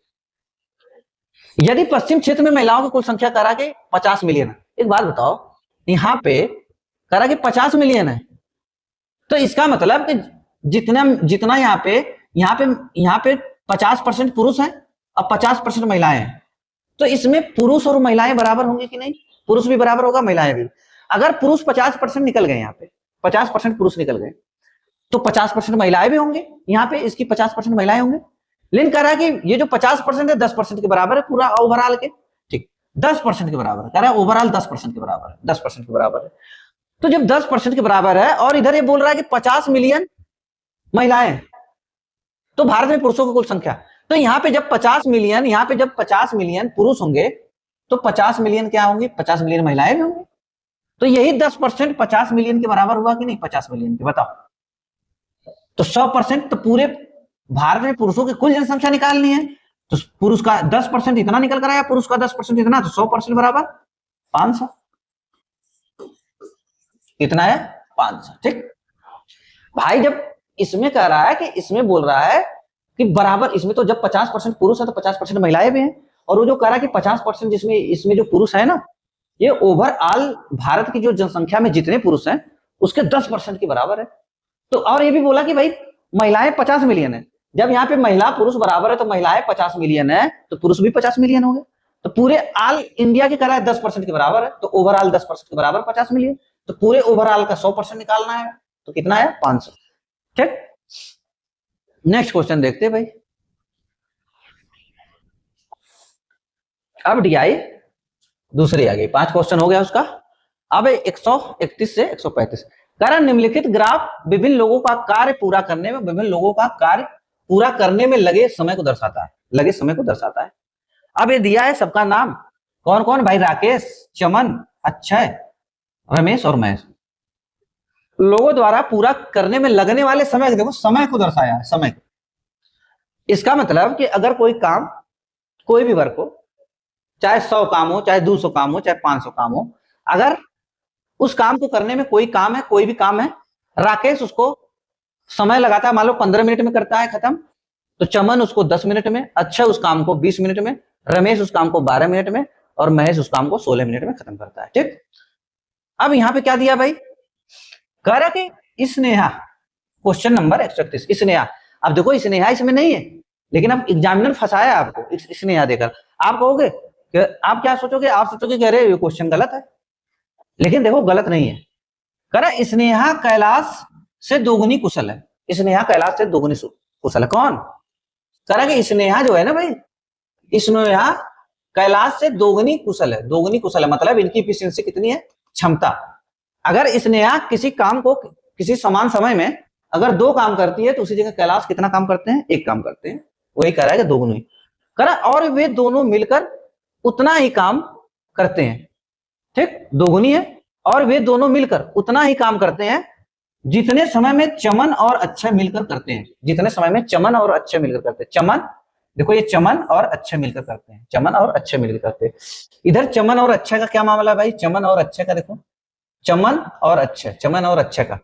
[SPEAKER 1] यदि पश्चिम क्षेत्र में महिलाओं की कुल संख्या करा के 50 मिलियन है, एक बात बताओ, यहां पे करा के 50 मिलियन है, तो इसका मतलब कि जितना यहाँ पे 50% पुरुष हैं अब 50% महिलाएं हैं, तो इसमें पुरुष और महिलाएं बराबर होंगे कि नहीं? पुरुष भी बराबर होगा, महिलाएं भी। अगर पुरुष 50% निकल गए, यहाँ पे 50% पुरुष निकल गए, तो 50% महिलाएं भी होंगे, यहाँ पे इसकी 50% महिलाएं होंगे। लेकिन कह रहा है कि ये जो 50% है 10% के बराबर है पूरा ओवरऑल के, ठीक, 10% के बराबर है, कह रहा है ओवरऑल 10% के बराबर है, 10% के बराबर है। तो जब 10% के बराबर है और इधर ये बोल रहा है कि 50 मिलियन महिलाएं, तो भारत में पुरुषों की कुल संख्या, तो यहाँ पे जब 50 मिलियन, यहाँ पे जब 50 मिलियन पुरुष होंगे, तो 50 मिलियन क्या होंगे? 50 मिलियन महिलाएं भी होंगी। तो यही 10% 50 मिलियन के बराबर हुआ कि नहीं? 50 मिलियन के, बताओ। तो 100%, तो पूरे भारत में पुरुषों की कुल जनसंख्या निकालनी है, तो पुरुष का 10% इतना निकल कर आया, पुरुष का 10% इतना, तो 100% बराबर 500, कितना है? 500, ठीक। भाई जब इसमें कह रहा है कि इसमें बोल रहा है कि बराबर, इसमें तो जब 50% पुरुष है तो 50% महिलाएं भी हैं, और वो जो कह रहा है कि 50% जिसमें इसमें जो पुरुष है ना, ये ओवरऑल भारत की जो जनसंख्या में जितने पुरुष हैं उसके 10% के बराबर है। तो और ये भी बोला कि भाई महिलाएं 50 मिलियन है, जब यहाँ पे महिला पुरुष बराबर है तो महिलाएं 50 मिलियन है, तो पुरुष भी 50 मिलियन हो गए। तो पूरे ऑल इंडिया के कह रहा है 10% के बराबर है, तो ओवरऑल 10% के बराबर 50 मिलियन, तो पूरे ओवरऑल का 100% निकालना है, तो कितना है? 500, ठीक। नेक्स्ट क्वेश्चन देखते हैं भाई। अब डीआई दूसरी आ गई, 5 क्वेश्चन हो गया उसका। अब 131 से 135, कारण निम्नलिखित ग्राफ विभिन्न लोगों का कार्य पूरा करने में, विभिन्न लोगों का कार्य पूरा करने में लगे समय को दर्शाता है, लगे समय को दर्शाता है। अब ये दिया है सबका नाम, कौन कौन भाई? राकेश, चमन, अक्षय, रमेश और महेश। लोगों द्वारा पूरा करने में लगने वाले समय, देखो समय को दर्शाया है, समय को। इसका मतलब कि अगर कोई काम, कोई भी वर्क हो, चाहे 100 काम हो, चाहे 200 काम हो, चाहे 500 काम हो, अगर उस काम को करने में कोई काम है, कोई भी काम है, राकेश उसको समय लगाता है, मान लो 15 मिनट में करता है खत्म, तो चमन उसको 10 मिनट में, अक्षय उस काम को 20 मिनट में, रमेश उस काम को 12 मिनट में, और महेश उस काम को 16 मिनट में खत्म करता है, ठीक। अब यहाँ पे क्या दिया भाई? कह रहा कि स्नेहा, क्वेश्चन नंबर 131, स्नेहा। अब देखो स्नेहा इसमें नहीं है, लेकिन अब एग्जामिनर फंसाया आपको स्नेहा देकर। आप कहोगे कि आप क्या सोचोगे? आप सोचोगे कि अरे ये क्वेश्चन गलत है, लेकिन देखो गलत नहीं है। कह रहा स्नेहा कैलाश से दोगुनी कुशल है, स्नेहा कैलाश से दोगुनी कुशल है। कौन? कह रहा कि स्नेहा जो है ना भाई, स्नेहा कैलाश से दोगुनी कुशल है। दोगुनी कुशल है मतलब इनकी एफिशिएंसी कितनी है? क्षमता। अगर स्नेहा किसी काम को किसी समान समय में अगर 2 काम करती है, तो उसी जगह कैलाश कितना काम करते हैं? 1 काम करते हैं। वही कह रहा है कि दोगुनी। कह रहा और वे दोनों मिलकर उतना ही काम करते हैं, ठीक। दोगुनी है और वे दोनों मिलकर उतना ही काम करते हैं जितने समय में चमन और अक्षय मिलकर करते हैं, जितने समय में चमन और अक्षय मिलकर करते हैं। चमन, देखो ये चमन और अक्षय मिलकर करते हैं, चमन और अक्षय मिलकर करते हैं। इधर चमन और अक्षय का क्या मामला है भाई? चमन और अक्षय का देखो, चमन और अक्षय, चमन और अक्षय का।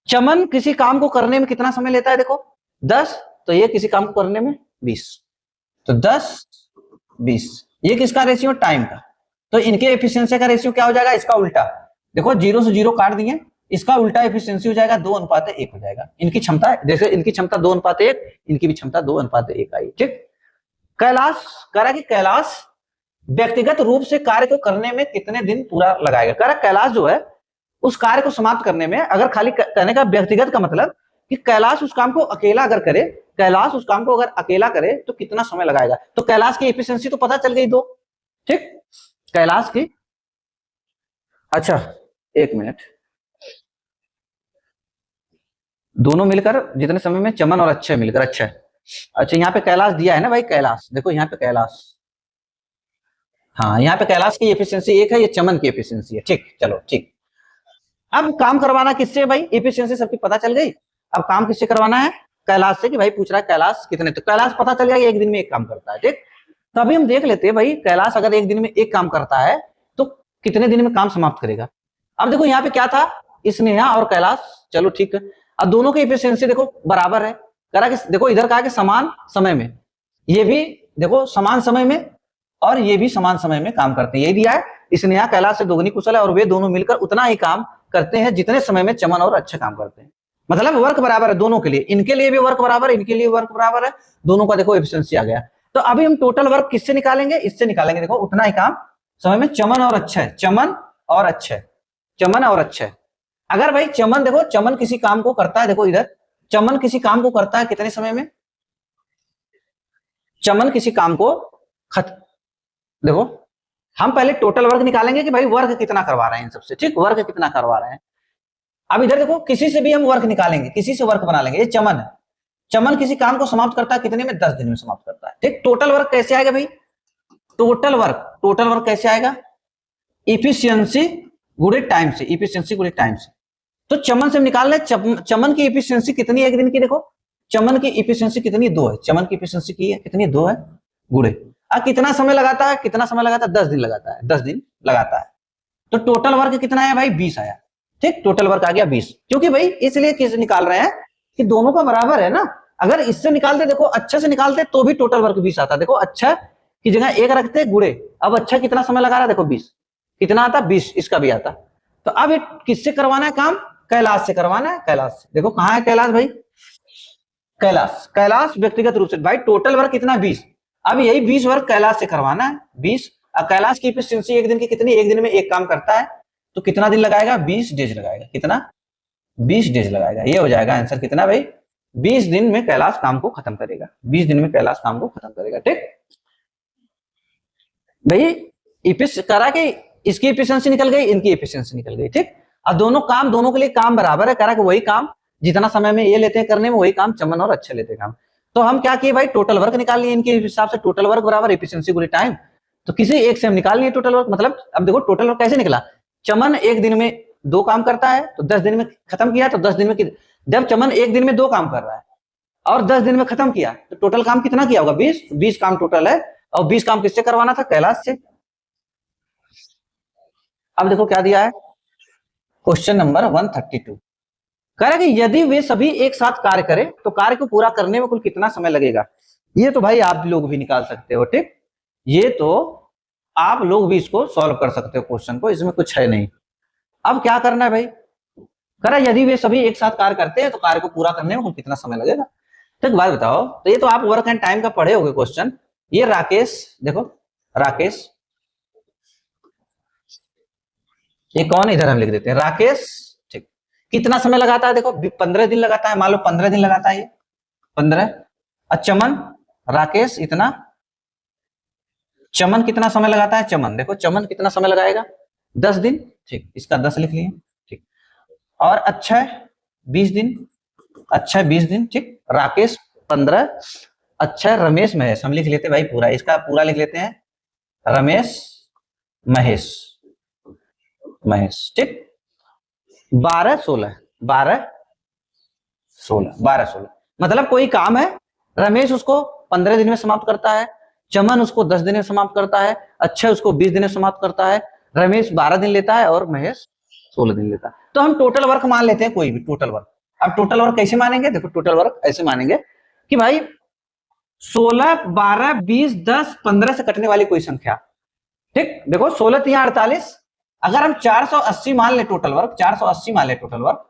[SPEAKER 1] चमन किसी काम को करने में कितना समय लेता है? देखो 10, तो ये किसी काम को करने में 20, तो 10 20, ये किसका रेशियो? टाइम का। तो इनके एफिशिएंसी का रेशियो क्या हो जाएगा? इसका उल्टा। देखो 0 से 0 काट दिए, इसका उल्टा एफिशिएंसी हो जाएगा 2:1 हो जाएगा। इनकी क्षमता, जैसे इनकी क्षमता 2:1, इनकी भी क्षमता 2:1 आई, ठीक। कैलाश कह रहा कि कैलाश व्यक्तिगत रूप से कार्य को करने में कितने दिन पूरा लगाएगा? कह रहा कैलाश जो है उस कार्य को समाप्त करने में, अगर खाली कहने का व्यक्तिगत का मतलब कि कैलाश उस काम को अकेला अगर करे, कैलाश उस काम को अगर अकेला करे तो कितना समय लगाएगा? तो कैलाश की एफिशिएंसी तो पता चल गई 2, ठीक। कैलाश की, अच्छा 1 मिनट, दोनों मिलकर जितने समय में चमन और अक्षय मिलकर, अच्छा यहाँ पे कैलाश दिया है ना भाई, कैलाश देखो यहाँ पे कैलाश, हाँ यहाँ पे कैलाश की एफिशिएंसी 1 है, ये चमन की एफिशिएंसी है, ठीक। चलो ठीक, अब काम करवाना किससे भाई? एफिशिएंसी सबकी पता चल गई। अब काम किससे करवाना है? कैलाश से, कि भाई पूछ रहा है कैलाश कितने, तो कैलाश पता चल गया 1 दिन में 1 काम करता है, ठीक। तो अभी हम देख लेते हैं भाई कैलाश अगर 1 दिन में 1 काम करता है तो कितने दिन में काम समाप्त करेगा। अब देखो यहाँ पे क्या था? स्नेहा और कैलाश, चलो ठीक है। अब दोनों की एफिशिएंसी देखो बराबर है, करा कि देखो इधर कहा कि समान समय में, ये भी देखो समान समय में और ये भी समान समय में काम करते हैं, यही दिया है। स्नेहा कैलाश से दोगुनी कुशल है और वे दोनों मिलकर उतना ही काम करते हैं जितने समय में चमन और अक्षय काम करते हैं। मतलब वर्क बराबर है दोनों के लिए, इनके लिए भी वर्क बराबर है, इनके लिए वर्क बराबर है, दोनों का देखो एफिशिएंसी आ गया। तो अभी हम टोटल वर्क किससे निकालेंगे, इससे निकालेंगे। देखो उतना ही काम समय में चमन और अक्षय, चमन और अक्षय, चमन और अक्षय। अगर भाई चमन, देखो चमन किसी काम को करता है, देखो इधर चमन किसी काम को करता है कितने समय में, चमन किसी काम को देखो हम पहले टोटल वर्क निकालेंगे कि भाई वर्क कितना करवा रहे हैं इन सबसे, ठीक, वर्क कितना करवा रहे हैं। अब इधर देखो किसी से भी हम वर्क निकालेंगे, किसी से वर्क बना लेंगे। ये चमन है, चमन किसी काम को समाप्त करता है कितने में, 10 दिन में समाप्त करता है, ठीक। टोटल वर्क कैसे आएगा भाई, टोटल वर्क कैसे आएगा, इफिशियंसी गुणे टाइम से, इफिशियंसी गुणे टाइम से। तो चमन से हम निकाल रहे चमन की इफिशियंसी कितनी है एक दिन की, देखो चमन की इफिशियंसी कितनी, 2 है, चमन की इफिशियंसी की है कितनी, 2 है, गुणे अब कितना समय लगाता है, कितना समय लगाता है, 10 दिन लगाता है, 10 दिन लगाता है। तो टोटल वर्क कितना आया भाई, 20 आया, ठीक, टोटल वर्क आ गया 20। क्योंकि भाई इसलिए किसे निकाल रहे हैं कि दोनों का बराबर है ना। अगर इससे निकालते, देखो अच्छे से निकालते तो भी टोटल वर्क 20 आता। देखो अच्छा की जगह 1 रखते गुणे, अब अच्छा कितना समय लगा रहा है, देखो 20 कितना आता, 20 इसका भी आता। तो अब ये किससे करवाना है काम, कैलाश से करवाना है, कैलाश से। देखो कहां है कैलाश भाई, कैलाश, कैलाश व्यक्तिगत रूप से भाई टोटल वर्क कितना, 20। अब यही 20 वर्क कैलाश से करवाना है, 20। अब कैलाश की एफिशिएंसी एक दिन की कितनी, एक दिन में एक काम करता है, तो कितना दिन लगाएगा, 20 डेज लगाएगा, कितना, 20 डेज लगाएगा। ये हो जाएगा आंसर कितना भाई, 20 दिन में कैलाश काम को खत्म करेगा, 20 दिन में कैलाश काम को खत्म करेगा, ठीक भाई। इफिश करा कि इसकी एफिशिएंसी निकल गई, इनकी एफिशिएंसी निकल गई, ठीक। अब दोनों काम, दोनों के लिए काम बराबर है, करा कि वही काम जितना समय में ये लेते हैं करने में, वही काम चमन और अच्छे लेते हैं काम। तो हम क्या किए भाई, टोटल वर्क निकाल लिए इनके हिसाब से, टोटल वर्क बराबर एफिशिएंसी गुणे टाइम। तो किसी एक से हम निकाल लिए टोटल वर्क, मतलब अब देखो टोटल वर्क कैसे निकला, चमन एक दिन में 2 काम करता है तो 10 दिन में खत्म किया, तो 10 दिन में जब चमन एक दिन में 2 काम कर रहा है और 10 दिन में खत्म किया, तो टोटल काम कितना किया होगा, 20 काम टोटल है। और 20 काम किससे करवाना था, कैलाश से। अब देखो क्या दिया है, क्वेश्चन नंबर 132 कह रहा है कि यदि वे सभी एक साथ कार्य करें तो कार्य को पूरा करने में कुल कितना समय लगेगा। ये तो भाई आप लोग भी निकाल सकते हो, ठीक, ये तो आप लोग भी इसको सॉल्व कर सकते हो क्वेश्चन को, इसमें कुछ है नहीं। अब क्या करना है भाई, कह रहा है यदि वे सभी एक साथ कार्य करते हैं तो कार्य को पूरा करने में कुल कितना समय लगेगा। तो एक बात बताओ, तो ये तो आप वर्क एंड टाइम का पढ़े होगे क्वेश्चन। ये राकेश, देखो राकेश, ये कौन, इधर हम लिख देते हैं राकेश, ठीक, कितना समय लगाता है, देखो 15 दिन लगाता है, मान लो 15 दिन लगाता है ये 15। चमन, राकेश इतना, चमन कितना समय लगाता है, चमन देखो चमन कितना समय लगाएगा, 10 दिन, ठीक, इसका 10 लिख लिए, ठीक। और अक्षय 20 दिन, अक्षय 20 दिन, ठीक, राकेश 15, अक्षय, रमेश, महेश हम लिख लेते हैं भाई पूरा, इसका पूरा लिख लेते हैं, रमेश महेश, महेश, ठीक। 12 16 12 16 12 16 मतलब कोई काम है, रमेश उसको 15 दिन में समाप्त करता है, चमन उसको 10 दिन में समाप्त करता है, अक्षय उसको 20 दिन में समाप्त करता है, रमेश 12 दिन लेता है और महेश 16 दिन लेता है। तो हम टोटल वर्क मान लेते हैं, कोई भी टोटल वर्क। अब टोटल वर्क कैसे मानेंगे, देखो टोटल वर्क ऐसे मानेंगे कि भाई 16 12 20 10 15 से कटने वाली कोई संख्या, ठीक। देखो 16 3 48, अगर हम 480 मान ले टोटल वर्क, 480 मान ले टोटल वर्क,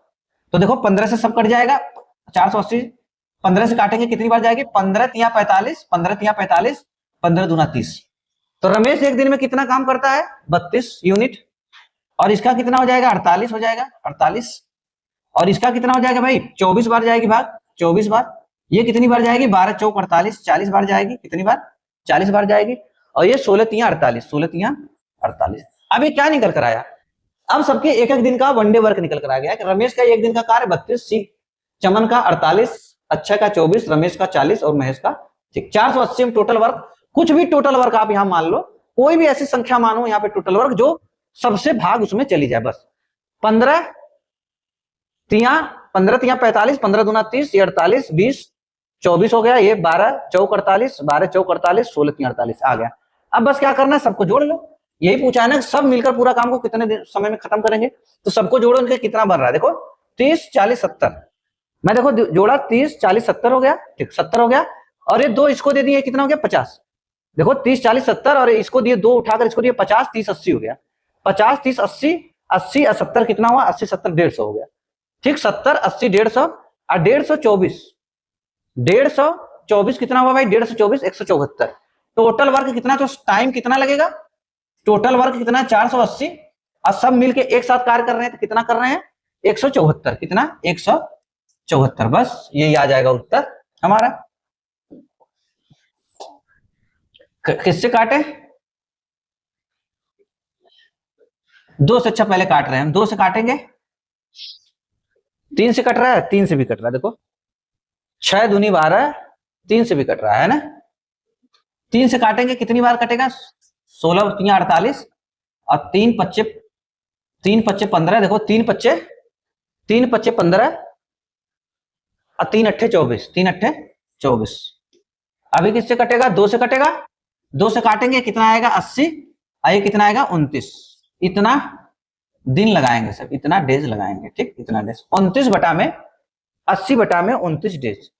[SPEAKER 1] तो देखो 15 से सब कट जाएगा, 480 15 से काटेंगे कितनी बार जाएगी, 15 3 45, 15 3 45, 15 दूना 30। तो रमेश एक दिन में कितना काम करता है, 32 यूनिट, और इसका कितना हो जाएगा, 48 हो जाएगा, 48। और इसका कितना हो जाएगा भाई, 24 बार जाएगी भाग, 24 बार। ये कितनी बार जाएगी, 12 चौक 48, 40 बार जाएगी, कितनी बार, 40 बार जाएगी। और ये 16 3 48, 16 3 48। अब ये क्या निकल कर आया, अब सबके एक एक दिन का वनडे वर्क निकल कर आ गया। रमेश का एक दिन का कार्य 32, चमन का 48, अक्षय का 24, रमेश का 40 और महेश का, ठीक, 480 में टोटल वर्क। कुछ भी टोटल वर्क आप यहां मान लो, कोई भी ऐसी संख्या मानो यहाँ पे टोटल वर्क जो सबसे भाग उसमें चली जाए, बस 15 3 45, 15 दूना 30, ये 48 20 24 हो गया, ये 12 चौक 48, 12 चौक 48, 16 3 48 आ गया। अब बस क्या करना है, सबको जोड़ लो। यही पूछा है ना, सब मिलकर पूरा काम को कितने समय में खत्म करेंगे, तो सबको जोड़ो, इनके कितना बन रहा है, देखो 30 40 70। मैं देखो जोड़ा 30 40 70 हो गया, ठीक, 70 हो गया। और ये 2 इसको दे दिए, कितना हो गया, 50। देखो 30 40 70 और इसको दिए 2 उठाकर इसको दिए 50 30 80 हो गया, 50 30 80 80 और 70 कितना हुआ, 80 70 150 हो गया, ठीक। 70 80 150 और 150 24, 150 24 कितना हुआ भाई, 150 24 174। टोटल वर्क कितना, तो टाइम कितना लगेगा, टोटल वर्क कितना 480, और सब मिलके एक साथ कार्य कर रहे हैं तो कितना कर रहे हैं 174, कितना 174। बस यही आ जाएगा उत्तर हमारा। किससे काटे, 2 से, अच्छा पहले काट रहे हैं हम, 2 से काटेंगे, 3 से कट रहा है, 3 से भी कट रहा है, देखो 6 दूनी 12, 3 से भी कट रहा है ना, 3 से काटेंगे कितनी बार कटेगा, 16 3 48, और 3 पच्चे 15, देखो 3 पच्चे 15, और 3 अट्ठे 24, 3 अट्ठे 24। अभी किससे कटेगा, 2 से कटेगा, 2 से काटेंगे कितना आएगा 80, आइए कितना आएगा 29, इतना दिन लगाएंगे सब, इतना डेज लगाएंगे, ठीक, इतना डेज 29 बटा में 80 बटा में 29 डेज,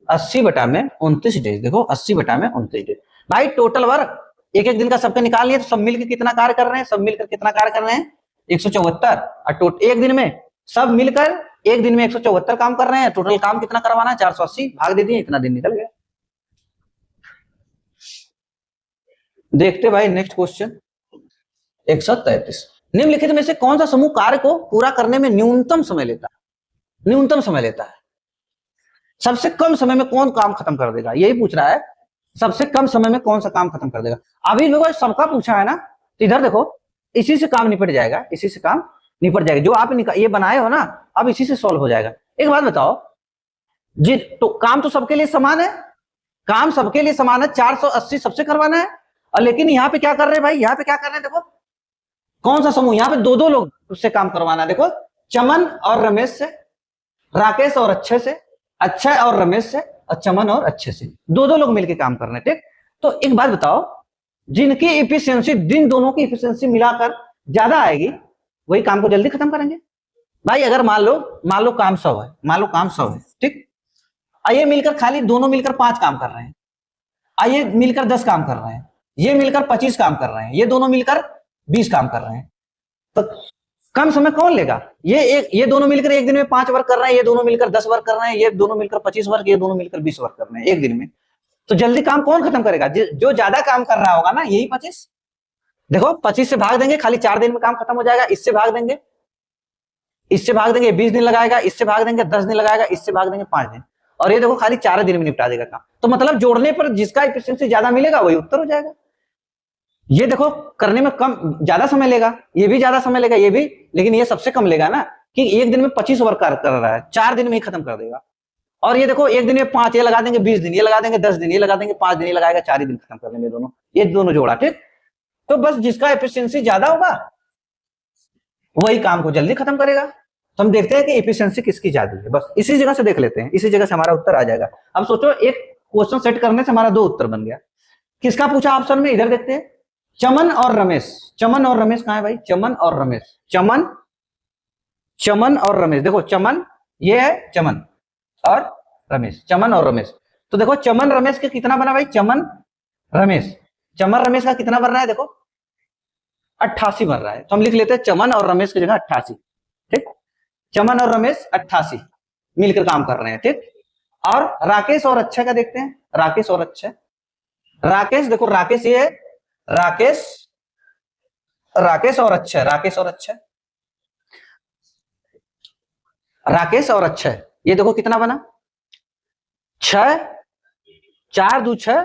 [SPEAKER 1] 80 बटा में 29 डेज, देखो 80 बटा में 29 डेज। भाई टोटल वर्क एक एक दिन का सबका निकाल लिया, तो सब मिलकर कितना कार्य कर रहे हैं, सब मिलकर कितना कार्य कर रहे हैं 174, और एक दिन में सब मिलकर एक दिन में 174 काम कर रहे हैं, टोटल काम कितना करवाना है 480, भाग दे दिए, इतना दिन निकल गया। देखते भाई नेक्स्ट क्वेश्चन 133, निम्नलिखित में से कौन सा समूह कार्य को पूरा करने में न्यूनतम समय लेता है, न्यूनतम समय लेता है, सबसे कम समय में कौन काम खत्म कर देगा, यही पूछ रहा है, सबसे कम समय में कौन सा काम खत्म कर देगा। अभी देखो सबका पूछा है ना, तो इधर देखो इसी से काम निपट जाएगा, इसी से काम निपट जाएगा, जो आप ये बनाए हो ना, अब इसी से सॉल्व हो जाएगा। एक बात बताओ जी, तो काम तो सबके लिए समान है, काम सबके लिए समान है, 480 सबसे करवाना है, और लेकिन यहाँ पे क्या कर रहे हैं भाई, यहाँ पे क्या कर रहे हैं, देखो कौन सा समूह, यहाँ पे दो दो लोग उससे काम करवाना है, देखो चमन और रमेश से, राकेश और अक्षय से, अक्षय और रमेश से, और चमन और अक्षय से, दो दो लोग मिलकर काम कर रहे हैं, ठीक। तो एक बात बताओ, जिनकी इफिशियंसी, जिन दोनों की इफिशियंसी मिलाकर ज्यादा आएगी, वही काम को जल्दी खत्म करेंगे। भाई अगर मान लो काम 100 है, मान लो काम 100 है, ठीक, आइए मिलकर खाली दोनों मिलकर 5 काम कर रहे हैं, आइए मिलकर 10 काम कर रहे हैं, ये मिलकर 25 काम कर रहे हैं, ये दोनों मिलकर 20 काम कर रहे हैं, तो कम समय कौन लेगा, ये दोनों मिलकर एक दिन में 5 वर्क कर रहे हैं, ये दोनों मिलकर 10 वर्क कर रहे हैं, ये दोनों मिलकर 25 वर्क, ये दोनों मिलकर 20 वर्क कर रहे हैं एक दिन में, तो जल्दी काम कौन खत्म करेगा, जो ज्यादा काम कर रहा होगा ना, यही 25। देखो 25 से भाग देंगे, खाली 4 दिन में काम खत्म हो जाएगा, इससे भाग देंगे, इससे भाग देंगे 20 दिन लगाएगा, इससे भाग देंगे 10 दिन लगाएगा, इससे भाग देंगे 5 दिन, और ये देखो खाली 4 दिन में निपटा देगा काम। तो मतलब जोड़ने पर जिसका एफिशिएंसी ज्यादा मिलेगा वही उत्तर हो जाएगा। ये देखो करने में कम ज्यादा समय लेगा, ये भी ज्यादा समय लेगा, ये भी, लेकिन ये सबसे कम लेगा ना, कि एक दिन में 25 वर्क कर रहा है, 4 दिन में ही खत्म कर देगा। और ये देखो एक दिन में 5, ये लगा देंगे 20 दिन, ये लगा देंगे 10 दिन, ये लगा देंगे 5 दिन, ये लगाएगा 4 ही दिन खत्म कर देंगे दोनों, ये दोनों जोड़ा, ठीक। तो बस जिसका एफिशिएंसी ज्यादा होगा वही काम को जल्दी खत्म करेगा। तो हम देखते हैं कि एफिशिएंसी किसकी ज्यादा है, बस इसी जगह से देख लेते हैं, इसी जगह से हमारा उत्तर आ जाएगा। अब सोचो एक क्वेश्चन सेट करने से हमारा 2 उत्तर बन गया। किसका पूछा ऑप्शन में, इधर देखते हैं, चमन और रमेश, चमन और रमेश कहां है भाई, चमन और रमेश, चमन और रमेश, देखो चमन ये है, चमन और रमेश, चमन और रमेश। तो देखो चमन रमेश के कितना बना भाई, चमन रमेश का कितना बन रहा है, देखो 88 बन रहा है, तो हम लिख लेते हैं चमन और रमेश की जगह 88, ठीक, चमन और रमेश 88 मिलकर काम कर रहे हैं, ठीक। और राकेश और अक्षय का देखते हैं, राकेश और अक्षय, राकेश देखो राकेश ये है, राकेश और अक्षय, राकेश और अक्षय, ये देखो कितना बना, 6 4 2 6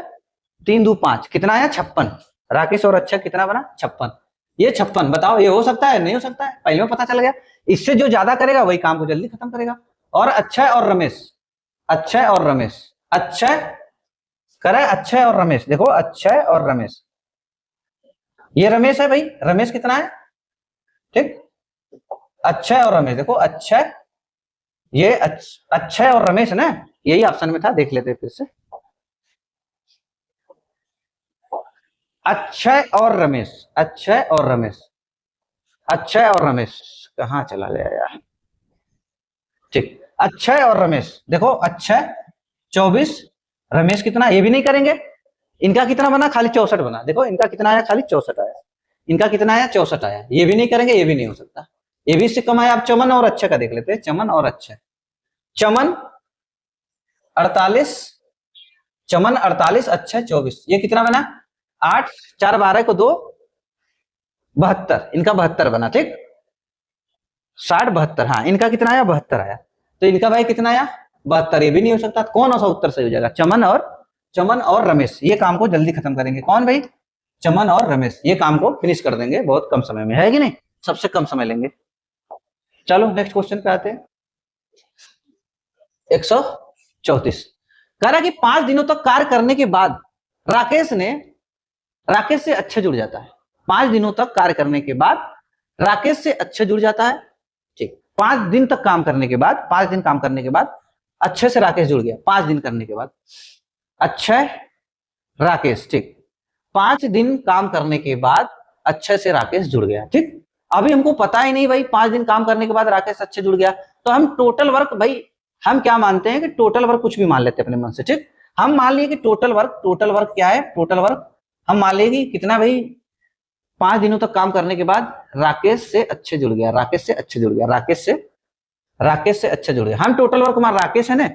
[SPEAKER 1] 3 2 5, कितना आया 56, राकेश और अक्षय कितना बना 56, ये 56। बताओ ये हो सकता है, नहीं हो सकता है, पहले में पता चल गया, इससे जो ज्यादा करेगा वही काम को जल्दी खत्म करेगा। और अक्षय और रमेश, अक्षय और रमेश, देखो अक्षय और रमेश, ये रमेश है भाई, रमेश कितना है, ठीक, अक्षय और रमेश, देखो अक्षय, ये अक्षय और रमेश ना, यही ऑप्शन में था, देख लेते फिर से, अक्षय और रमेश कहां चला गया यार, ठीक, अक्षय और रमेश, देखो अक्षय 24, रमेश कितना, ये भी नहीं करेंगे, इनका कितना बना खाली 64 बना, देखो इनका कितना आया खाली 64 आया, इनका कितना आया 64 आया, ये भी नहीं करेंगे, ये भी नहीं हो सकता, ये भी इससे कम आया। आप चमन और अक्षय का देख लेते हैं, चमन और अक्षय, चमन 48 चमन 48, अक्षय 24, ये कितना बना 8, 4 12 को 2 72, इनका 72 बना, ठीक 60 72, हाँ इनका कितना आया 72 आया, तो इनका भाई कितना आया 72, ये भी नहीं हो सकता, कौन सा उत्तर सही हो जाएगा, चमन और रमेश, ये काम को जल्दी खत्म करेंगे, कौन भाई चमन और रमेश, ये काम को फिनिश कर देंगे बहुत कम समय में, है कि नहीं, सबसे कम समय लेंगे। चलो नेक्स्ट क्वेश्चन पे आते हैं। 134 कह रहा कि 5 दिनों तक कार्य करने के बाद राकेश से अच्छे जुड़ जाता है, 5 दिनों तक कार्य करने के बाद राकेश से अच्छे जुड़ जाता है, ठीक 5 दिन तक काम करने के बाद, 5 दिन काम करने के बाद अच्छे से राकेश जुड़ गया, 5 दिन करने के बाद अक्षय राकेश, ठीक 5 दिन काम करने के बाद अच्छे से राकेश जुड़ गया, ठीक अभी हमको पता ही नहीं भाई 5 दिन काम करने के बाद राकेश अच्छे जुड़ गया, तो हम टोटल वर्क, भाई हम क्या मानते हैं कि टोटल वर्क कुछ भी मान लेते हैं अपने मन से, ठीक हम मान लिए कि टोटल वर्क क्या है, टोटल वर्क हम मान लिए कि कितना भाई 5 दिनों तक काम करने के बाद राकेश से अच्छे जुड़ गया, राकेश से अच्छे जुड़ गया, हम टोटल वर्क मान राकेश है ना,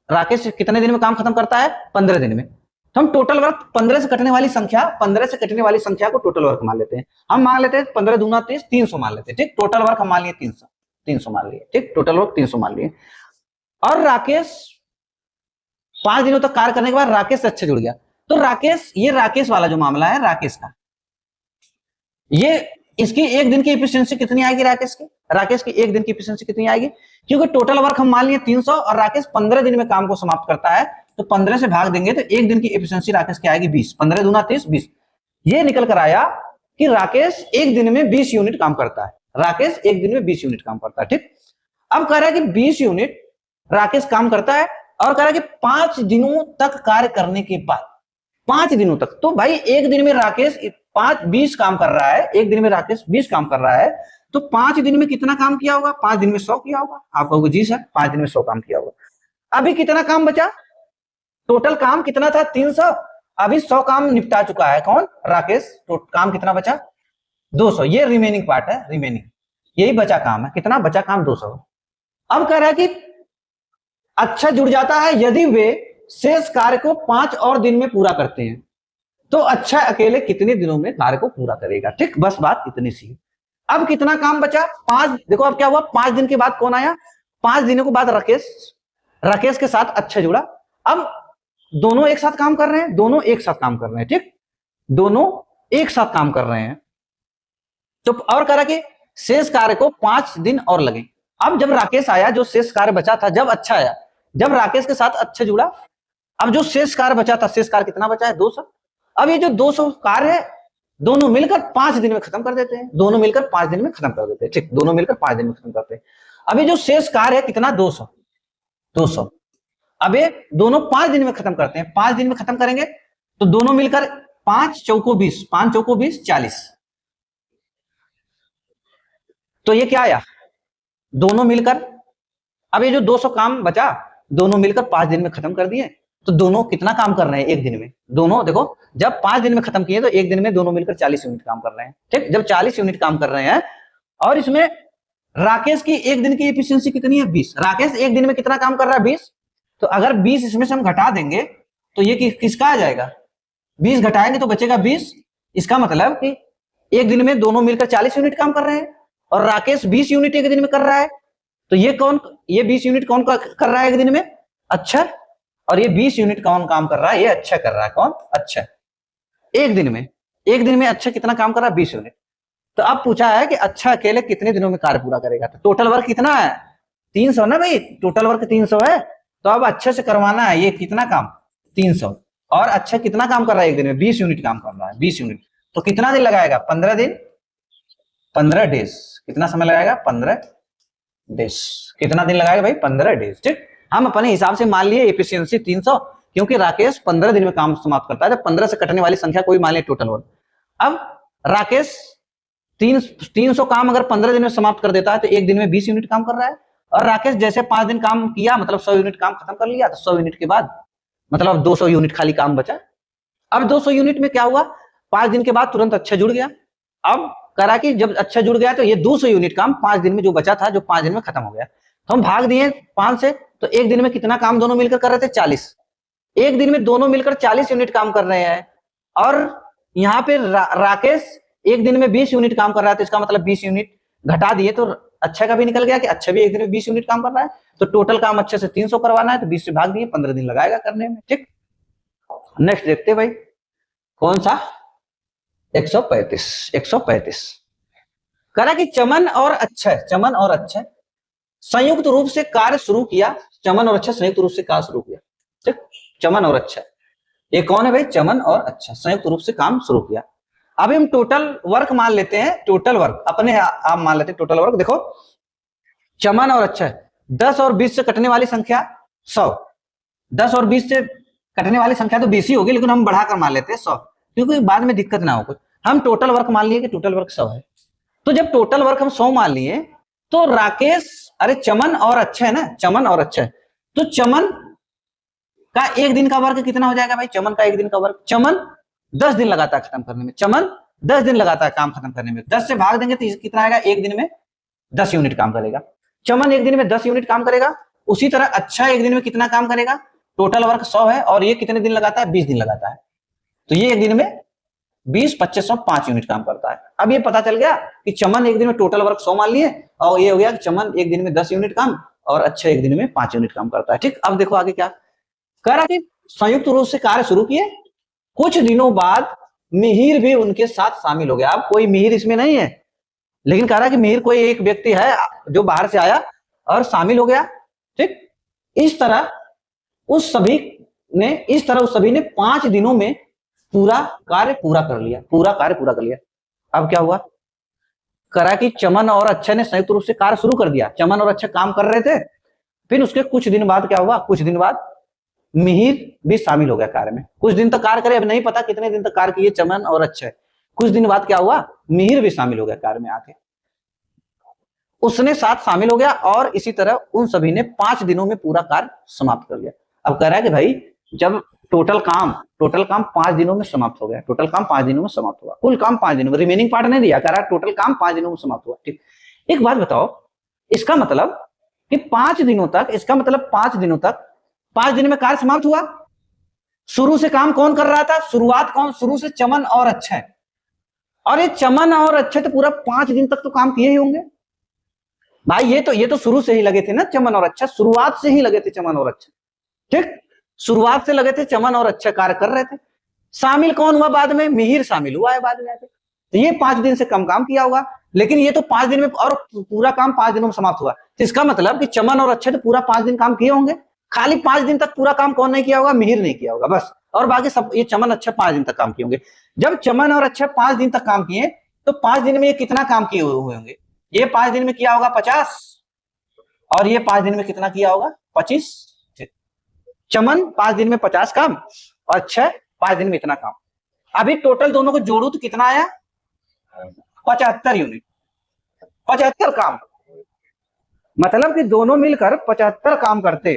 [SPEAKER 1] राकेश कितने दिन में काम खत्म करता है 15 दिन में, तो हम टोटल वर्क 15 से कटने वाली संख्या को टोटल वर्क मान लेते हैं, हम मान लेते हैं 15 दूना 30, 300 मान लेते हैं, ठीक टोटल वर्क हम मान लिए 300 मान लिए, ठीक टोटल वर्क 300 मान लिए, और राकेश 5 दिनों तक कार्य करने के बाद राकेश से अच्छे जुड़ गया, तो राकेश वाला जो मामला है राकेश का, ये इसकी एक दिन की एफिशिएंसी कितनी आएगी, राकेश की एक दिन की एफिशिएंसी कितनी आएगी, क्योंकि टोटल वर्क हम मान लिए 300 और राकेश 15 दिन में काम को समाप्त करता है, तो 15 से भाग देंगे तो एक दिन की एफिशिएंसी राकेश की आएगी 20, 15 दूना 30, 20, ये निकल कर आया कि राकेश एक दिन में 20 यूनिट काम करता है, ठीक अब कह रहा है कि 20 यूनिट राकेश काम करता है, और कह रहा है कि 5 दिनों तक कार्य करने के बाद, 5 दिनों तक, तो भाई एक दिन में राकेश 20 काम कर रहा है, एक दिन में राकेश 20 काम कर रहा है, तो 5 दिन में कितना काम किया होगा, 5 दिन में 100 किया होगा, आप कहोगे जी सर 5 दिन में 100 काम किया होगा, अभी कितना काम बचा, टोटल काम कितना था 300, अभी 100 काम निपटा चुका है कौन, राकेश, तो काम कितना बचा 200, ये रिमेनिंग पार्ट है, यही बचा काम है, कितना बचा काम 200। अब कह रहा है कि अच्छा जुड़ जाता है यदि वे शेष कार्य को 5 और दिन में पूरा करते हैं, तो अच्छा अकेले कितने दिनों में कार्य को पूरा करेगा, ठीक बस बात इतनी सी। अब कितना काम बचा 5, देखो अब क्या हुआ 5 दिन के बाद कौन आया, 5 दिनों के बाद राकेश के साथ अच्छा जुड़ा, अब दोनों एक साथ काम कर रहे हैं, ठीक दोनों एक साथ काम कर रहे हैं, तो और कह रहा कि शेष कार्य को 5 दिन और लगे, अब जब राकेश आया, जो शेष कार्य बचा था, जब अच्छा आया, जब राकेश के साथ अच्छा जुड़ा, अब जो शेष कार्य बचा था, शेष कार्य कितना बचा है 200, अब ये जो 200 कार्य है दोनों मिलकर 5 दिन में खत्म कर देते हैं, ठीक दोनों मिलकर 5 दिन में खत्म करते हैं, अब ये जो शेष कार्य है कितना 200, अब ये दोनों 5 दिन में खत्म करते हैं, 5 दिन में खत्म करेंगे तो दोनों मिलकर 5 चौको 20, 40, तो ये क्या आया दोनों मिलकर, अब ये जो 200 काम बचा दोनों मिलकर 5 दिन में खत्म कर दिए, तो दोनों कितना काम कर रहे हैं एक दिन में, दोनों देखो जब 5 दिन में खत्म किए तो एक दिन में दोनों मिलकर 40 यूनिट काम कर रहे हैं, ठीक जब 40 यूनिट काम कर रहे हैं, और इसमें राकेश की एक दिन की एफिशिएंसी कितनी है 20, राकेश एक दिन में कितना काम कर रहा है 20, तो अगर 20 इसमें से हम घटा देंगे तो ये किसका आ जाएगा, 20 घटाएंगे तो बचेगा 20, इसका मतलब कि एक दिन में दोनों मिलकर 40 यूनिट काम कर रहे हैं, और राकेश 20 यूनिट एक दिन में कर रहा है, तो ये 20 यूनिट कौन कर रहा है एक दिन में, अच्छा, और ये 20 यूनिट कौन काम कर रहा है, ये अच्छा कर रहा है, कौन अच्छा, एक दिन में अच्छा कितना काम कर रहा है 20 यूनिट, तो अब पूछा है कि अच्छा अकेले कितने दिनों में कार्य पूरा करेगा, तो टोटल वर्क कितना है 300 ना भाई, टोटल वर्क 300 है, तो अब अच्छे से करवाना है, ये कितना काम 300, और अच्छा कितना काम कर रहा है एक दिन में 20 यूनिट काम कर रहा है, 20 यूनिट, तो कितना दिन लगाएगा 15 दिन, 15 डेज, कितना समय लगाएगा 15 डेज, कितना दिन लगाएगा भाई 15 डेज, ठीक हम अपने हिसाब से मान लिए एफिशिएंसी 300, क्योंकि राकेश 15 दिन में काम समाप्त करता है, जब 15 से कटने वाली संख्या कोई मान लिया टोटल वर्क, अब राकेश 300 काम अगर 15 दिन में समाप्त कर देता है तो एक दिन में 20 यूनिट काम कर रहा है, और राकेश जैसे 5 दिन काम किया मतलब 100 यूनिट काम खत्म कर लिया, तो 100 यूनिट के बाद मतलब 200 यूनिट खाली काम बचा, अब 200 यूनिट में क्या हुआ 5 दिन के बाद तुरंत अच्छा जुड़ गया, अब करा कि जब अच्छा जुड़ गया तो ये 200 यूनिट काम 5 दिन में जो बचा था, जो 5 दिन में खत्म हो गया, तो हम भाग दिए 5 से, तो एक दिन में कितना काम दोनों मिलकर कर रहे थे 40, एक दिन में दोनों मिलकर 40 यूनिट काम कर रहे हैं, और यहाँ पे राकेश एक दिन में 20 यूनिट काम कर रहा है, तो इसका मतलब 20 यूनिट घटा दिए तो अच्छे का भी निकल गया कि अच्छे भी एक दिन में 20 यूनिट काम कर रहा है, तो टोटल काम अच्छे से 300 करवाना है, तो 20 से भाग दिए, 15 दिन लगाएगा करने में। ठीक, नेक्स्ट देखते भाई, कौन सा 135 करा कि चमन और अक्षय संयुक्त रूप से कार्य शुरू किया। चमन और अक्षय संयुक्त रूप से कार्य शुरू किया। ठीक, चमन और अक्षय, ये कौन है भाई? चमन और अक्षय संयुक्त रूप से काम शुरू किया। अभी हम टोटल वर्क मान लेते हैं, टोटल वर्क अपने आप मान लेते हैं। टोटल वर्क देखो, चमन और अक्षय 10 और 20 से कटने वाली संख्या 100, 10 और 20 से कटने वाली संख्या तो 20 ही होगी, लेकिन हम बढ़ाकर मान लेते हैं 100, क्योंकि बाद में दिक्कत ना हो कुछ। हम टोटल वर्क मान लिए कि टोटल वर्क 100 है, तो जब टोटल वर्क हम 100 मान लिए तो राकेश, अरे चमन और अक्षय है ना, चमन और अक्षय, तो चमन का एक दिन का वर्क कितना हो जाएगा भाई? चमन का एक दिन का वर्क, चमन 10 दिन लगाता है खत्म करने में, चमन 10 दिन लगाता है काम खत्म करने में, 10 से भाग देंगे तो कितना आएगा? एक दिन में 10 यूनिट काम करेगा। चमन एक दिन में 10 यूनिट काम करेगा। उसी तरह अच्छा एक दिन में कितना काम करेगा? टोटल वर्क 100 है, और ये कितने दिन लगाता है? 20 दिन लगाता है, तो ये एक दिन में 20, 25, 100, 5 यूनिट काम करता है। अब ये पता चल गया कि चमन एक दिन में टोटल वर्क 100 मान लिए, और ये हो गया कि चमन एक दिन में 10 यूनिट काम और अच्छा एक दिन में 5 यूनिट काम करता है। ठीक, अब देखो आगे क्या कह रहा कि संयुक्त रूप से कार्य शुरू किए, कुछ दिनों बाद मिहिर भी उनके साथ शामिल हो गया। अब कोई मिहिर इसमें नहीं है, लेकिन कह रहा कि मिहिर कोई एक व्यक्ति है जो बाहर से आया और शामिल हो गया। ठीक, इस तरह उस सभी ने 5 दिनों में पूरा कार्य पूरा कर लिया। अब क्या हुआ? करा कि चमन और अक्षय ने संयुक्त रूप से कार्य शुरू कर दिया। चमन और अक्षय काम कर रहे थे, फिर उसके कुछ दिन बाद क्या हुआ? कुछ दिन बाद मिहिर भी शामिल हो गया कार्य में। कुछ दिन तक कार्य करे, अब नहीं पता कितने दिन तक कार्य किए चमन और अक्षय। कुछ दिन बाद क्या हुआ? मिहिर भी शामिल हो गया कार्य में आके, उसने साथ शामिल हो गया, और इसी तरह उन सभी ने 5 दिनों में पूरा कार्य समाप्त कर लिया। अब कह रहा है कि भाई जब टोटल काम 5 दिनों में समाप्त हो गया, टोटल काम 5 दिनों में समाप्त हुआ, कुल काम 5 दिनों में, रिमेनिंग पार्ट नहीं दिया, कह रहा है टोटल काम 5 दिनों में समाप्त हुआ। ठीक, एक बात बताओ, इसका मतलब कि 5 दिनों तक, इसका मतलब 5 दिनों तक 5 दिन में कार्य समाप्त हुआ। शुरू से काम कौन कर रहा था? शुरुआत कौन? शुरू से चमन और अक्षय, और ये चमन और अक्षय तो पूरा 5 दिन तक तो काम किए ही होंगे भाई। ये तो शुरू से ही लगे थे ना चमन और अक्षय, शुरुआत से ही लगे थे चमन और अक्षय। ठीक, शुरुआत से लगे थे चमन और अक्षय, कार्य कर रहे थे। शामिल कौन हुआ बाद में? मिहिर शामिल हुआ है बाद में आके, तो ये 5 दिन से कम काम किया होगा, लेकिन ये तो 5 दिन में, और पूरा काम 5 दिनों में समाप्त हुआ, तो इसका मतलब कि चमन और अक्षय तो पूरा 5 दिन काम किए होंगे। खाली 5 दिन तक पूरा काम कौन नहीं किया होगा? मिहिर नहीं किया होगा बस, और बाकी सब ये चमन अक्षय 5 दिन तक काम किए होंगे। जब चमन और अक्षय 5 दिन तक काम किए, तो 5 दिन में ये कितना काम किए हुए होंगे? ये 5 दिन में किया होगा 50, और ये 5 दिन में कितना किया होगा? 25। चमन 5 दिन में 50 काम, और अक्षय 5 दिन में इतना काम। अभी टोटल दोनों को जोड़ू तो कितना आया? 75 यूनिट, 75 काम, मतलब कि दोनों मिलकर 75 काम करते।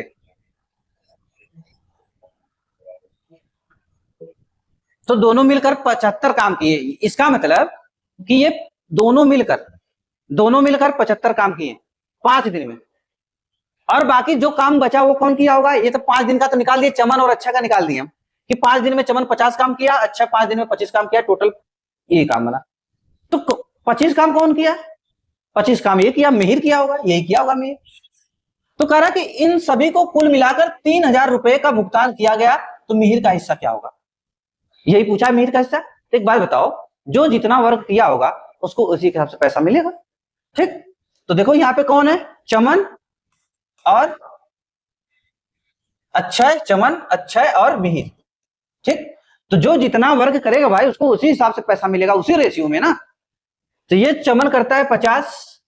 [SPEAKER 1] तो दोनों मिलकर 75 काम किए, इसका मतलब कि ये दोनों मिलकर 75 काम किए 5 दिन में, और बाकी जो काम बचा वो कौन किया होगा? ये तो 5 दिन का तो निकाल दिए, चमन और अक्षय का निकाल दिए हम, कि 5 दिन में चमन 50 काम किया, अक्षय 5 दिन में 25 काम किया, टोटल ये काम बना। तो 25 काम कौन किया? 25 काम ये किया, मिहिर किया होगा, यही किया होगा मिहिर। तो कह रहा कि इन सभी को कुल मिलाकर 3000 रुपए का भुगतान किया गया, तो मिहिर का हिस्सा क्या होगा? यही पूछा है, मिहिर का हिस्सा। एक बात बताओ, जो जितना वर्क किया होगा उसको उसी के हिसाब से पैसा मिलेगा। ठीक, तो देखो यहाँ पे कौन है? चमन और अक्षय, चमन, अक्षय और मिहिर। ठीक, तो जो जितना वर्क करेगा भाई उसको उसी हिसाब से पैसा मिलेगा, उसी रेशियो में ना। तो ये चमन करता है 50,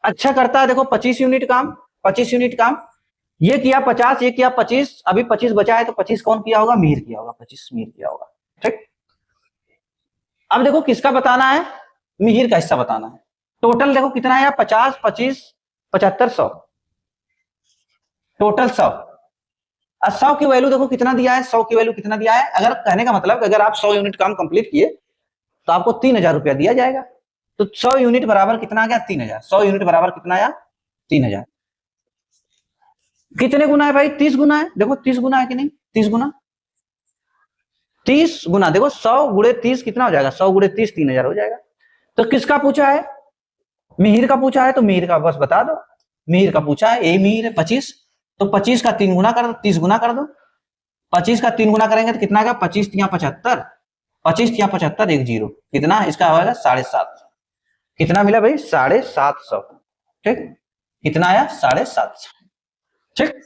[SPEAKER 1] अच्छा करता है देखो 25 यूनिट काम, 25 यूनिट काम, ये किया 50, ये किया 25, अभी 25 बचा है, तो 25 कौन किया होगा? मिहिर किया होगा, 25 मिहिर किया होगा। ठीक, अब देखो किसका बताना है? मिहिर का हिस्सा बताना है। टोटल देखो कितना आया? 50, 25, 75, 100, टोटल 100। 100 की वैल्यू देखो कितना दिया है? 100 की वैल्यू कितना दिया है? अगर कहने का मतलब अगर आप 100 यूनिट काम कंप्लीट किए तो आपको 3000 रुपया दिया जाएगा। तो 100 यूनिट बराबर कितना आ गया? 3000। 100 यूनिट बराबर कितना आया? 3000। कितने गुना है भाई? 30 गुना है। देखो 30 गुना है कि नहीं? 30 गुना, 30 गुना, देखो 100 गुणे 30 कितना हो जाएगा? 100 गुणे 30 3000 हो जाएगा। तो किसका पूछा है? मिहिर का पूछा है, तो मिहिर का बस बता दो। मिहिर का पूछा है, ए मिहिर है 25, तो 25 का 3 गुना कर दो, 30 गुना कर दो। 25 का 3 गुना करेंगे तो कितना आएगा? 25 तिया 75, 25 तिया 75 एक जीरो, कितना इसका होगा? 750। कितना मिला भाई? 750। ठीक, कितना आया? 750। ठीक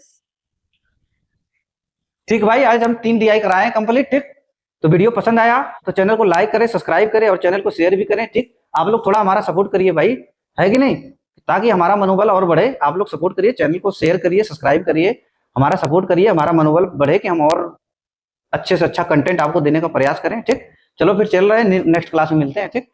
[SPEAKER 1] ठीक भाई, आज हम 3 DI कराए हैं कंप्लीट। ठीक, तो वीडियो पसंद आया तो चैनल को लाइक करें, सब्सक्राइब करें और चैनल को शेयर भी करें। ठीक, आप लोग थोड़ा हमारा सपोर्ट करिए भाई, है कि नहीं, ताकि हमारा मनोबल और बढ़े। आप लोग सपोर्ट करिए, चैनल को शेयर करिए, सब्सक्राइब करिए, हमारा सपोर्ट करिए, हमारा मनोबल बढ़े कि हम और अच्छे से अच्छा कंटेंट आपको देने का प्रयास करें। ठीक, चलो फिर चल रहे हैं, नेक्स्ट क्लास में मिलते हैं। ठीक।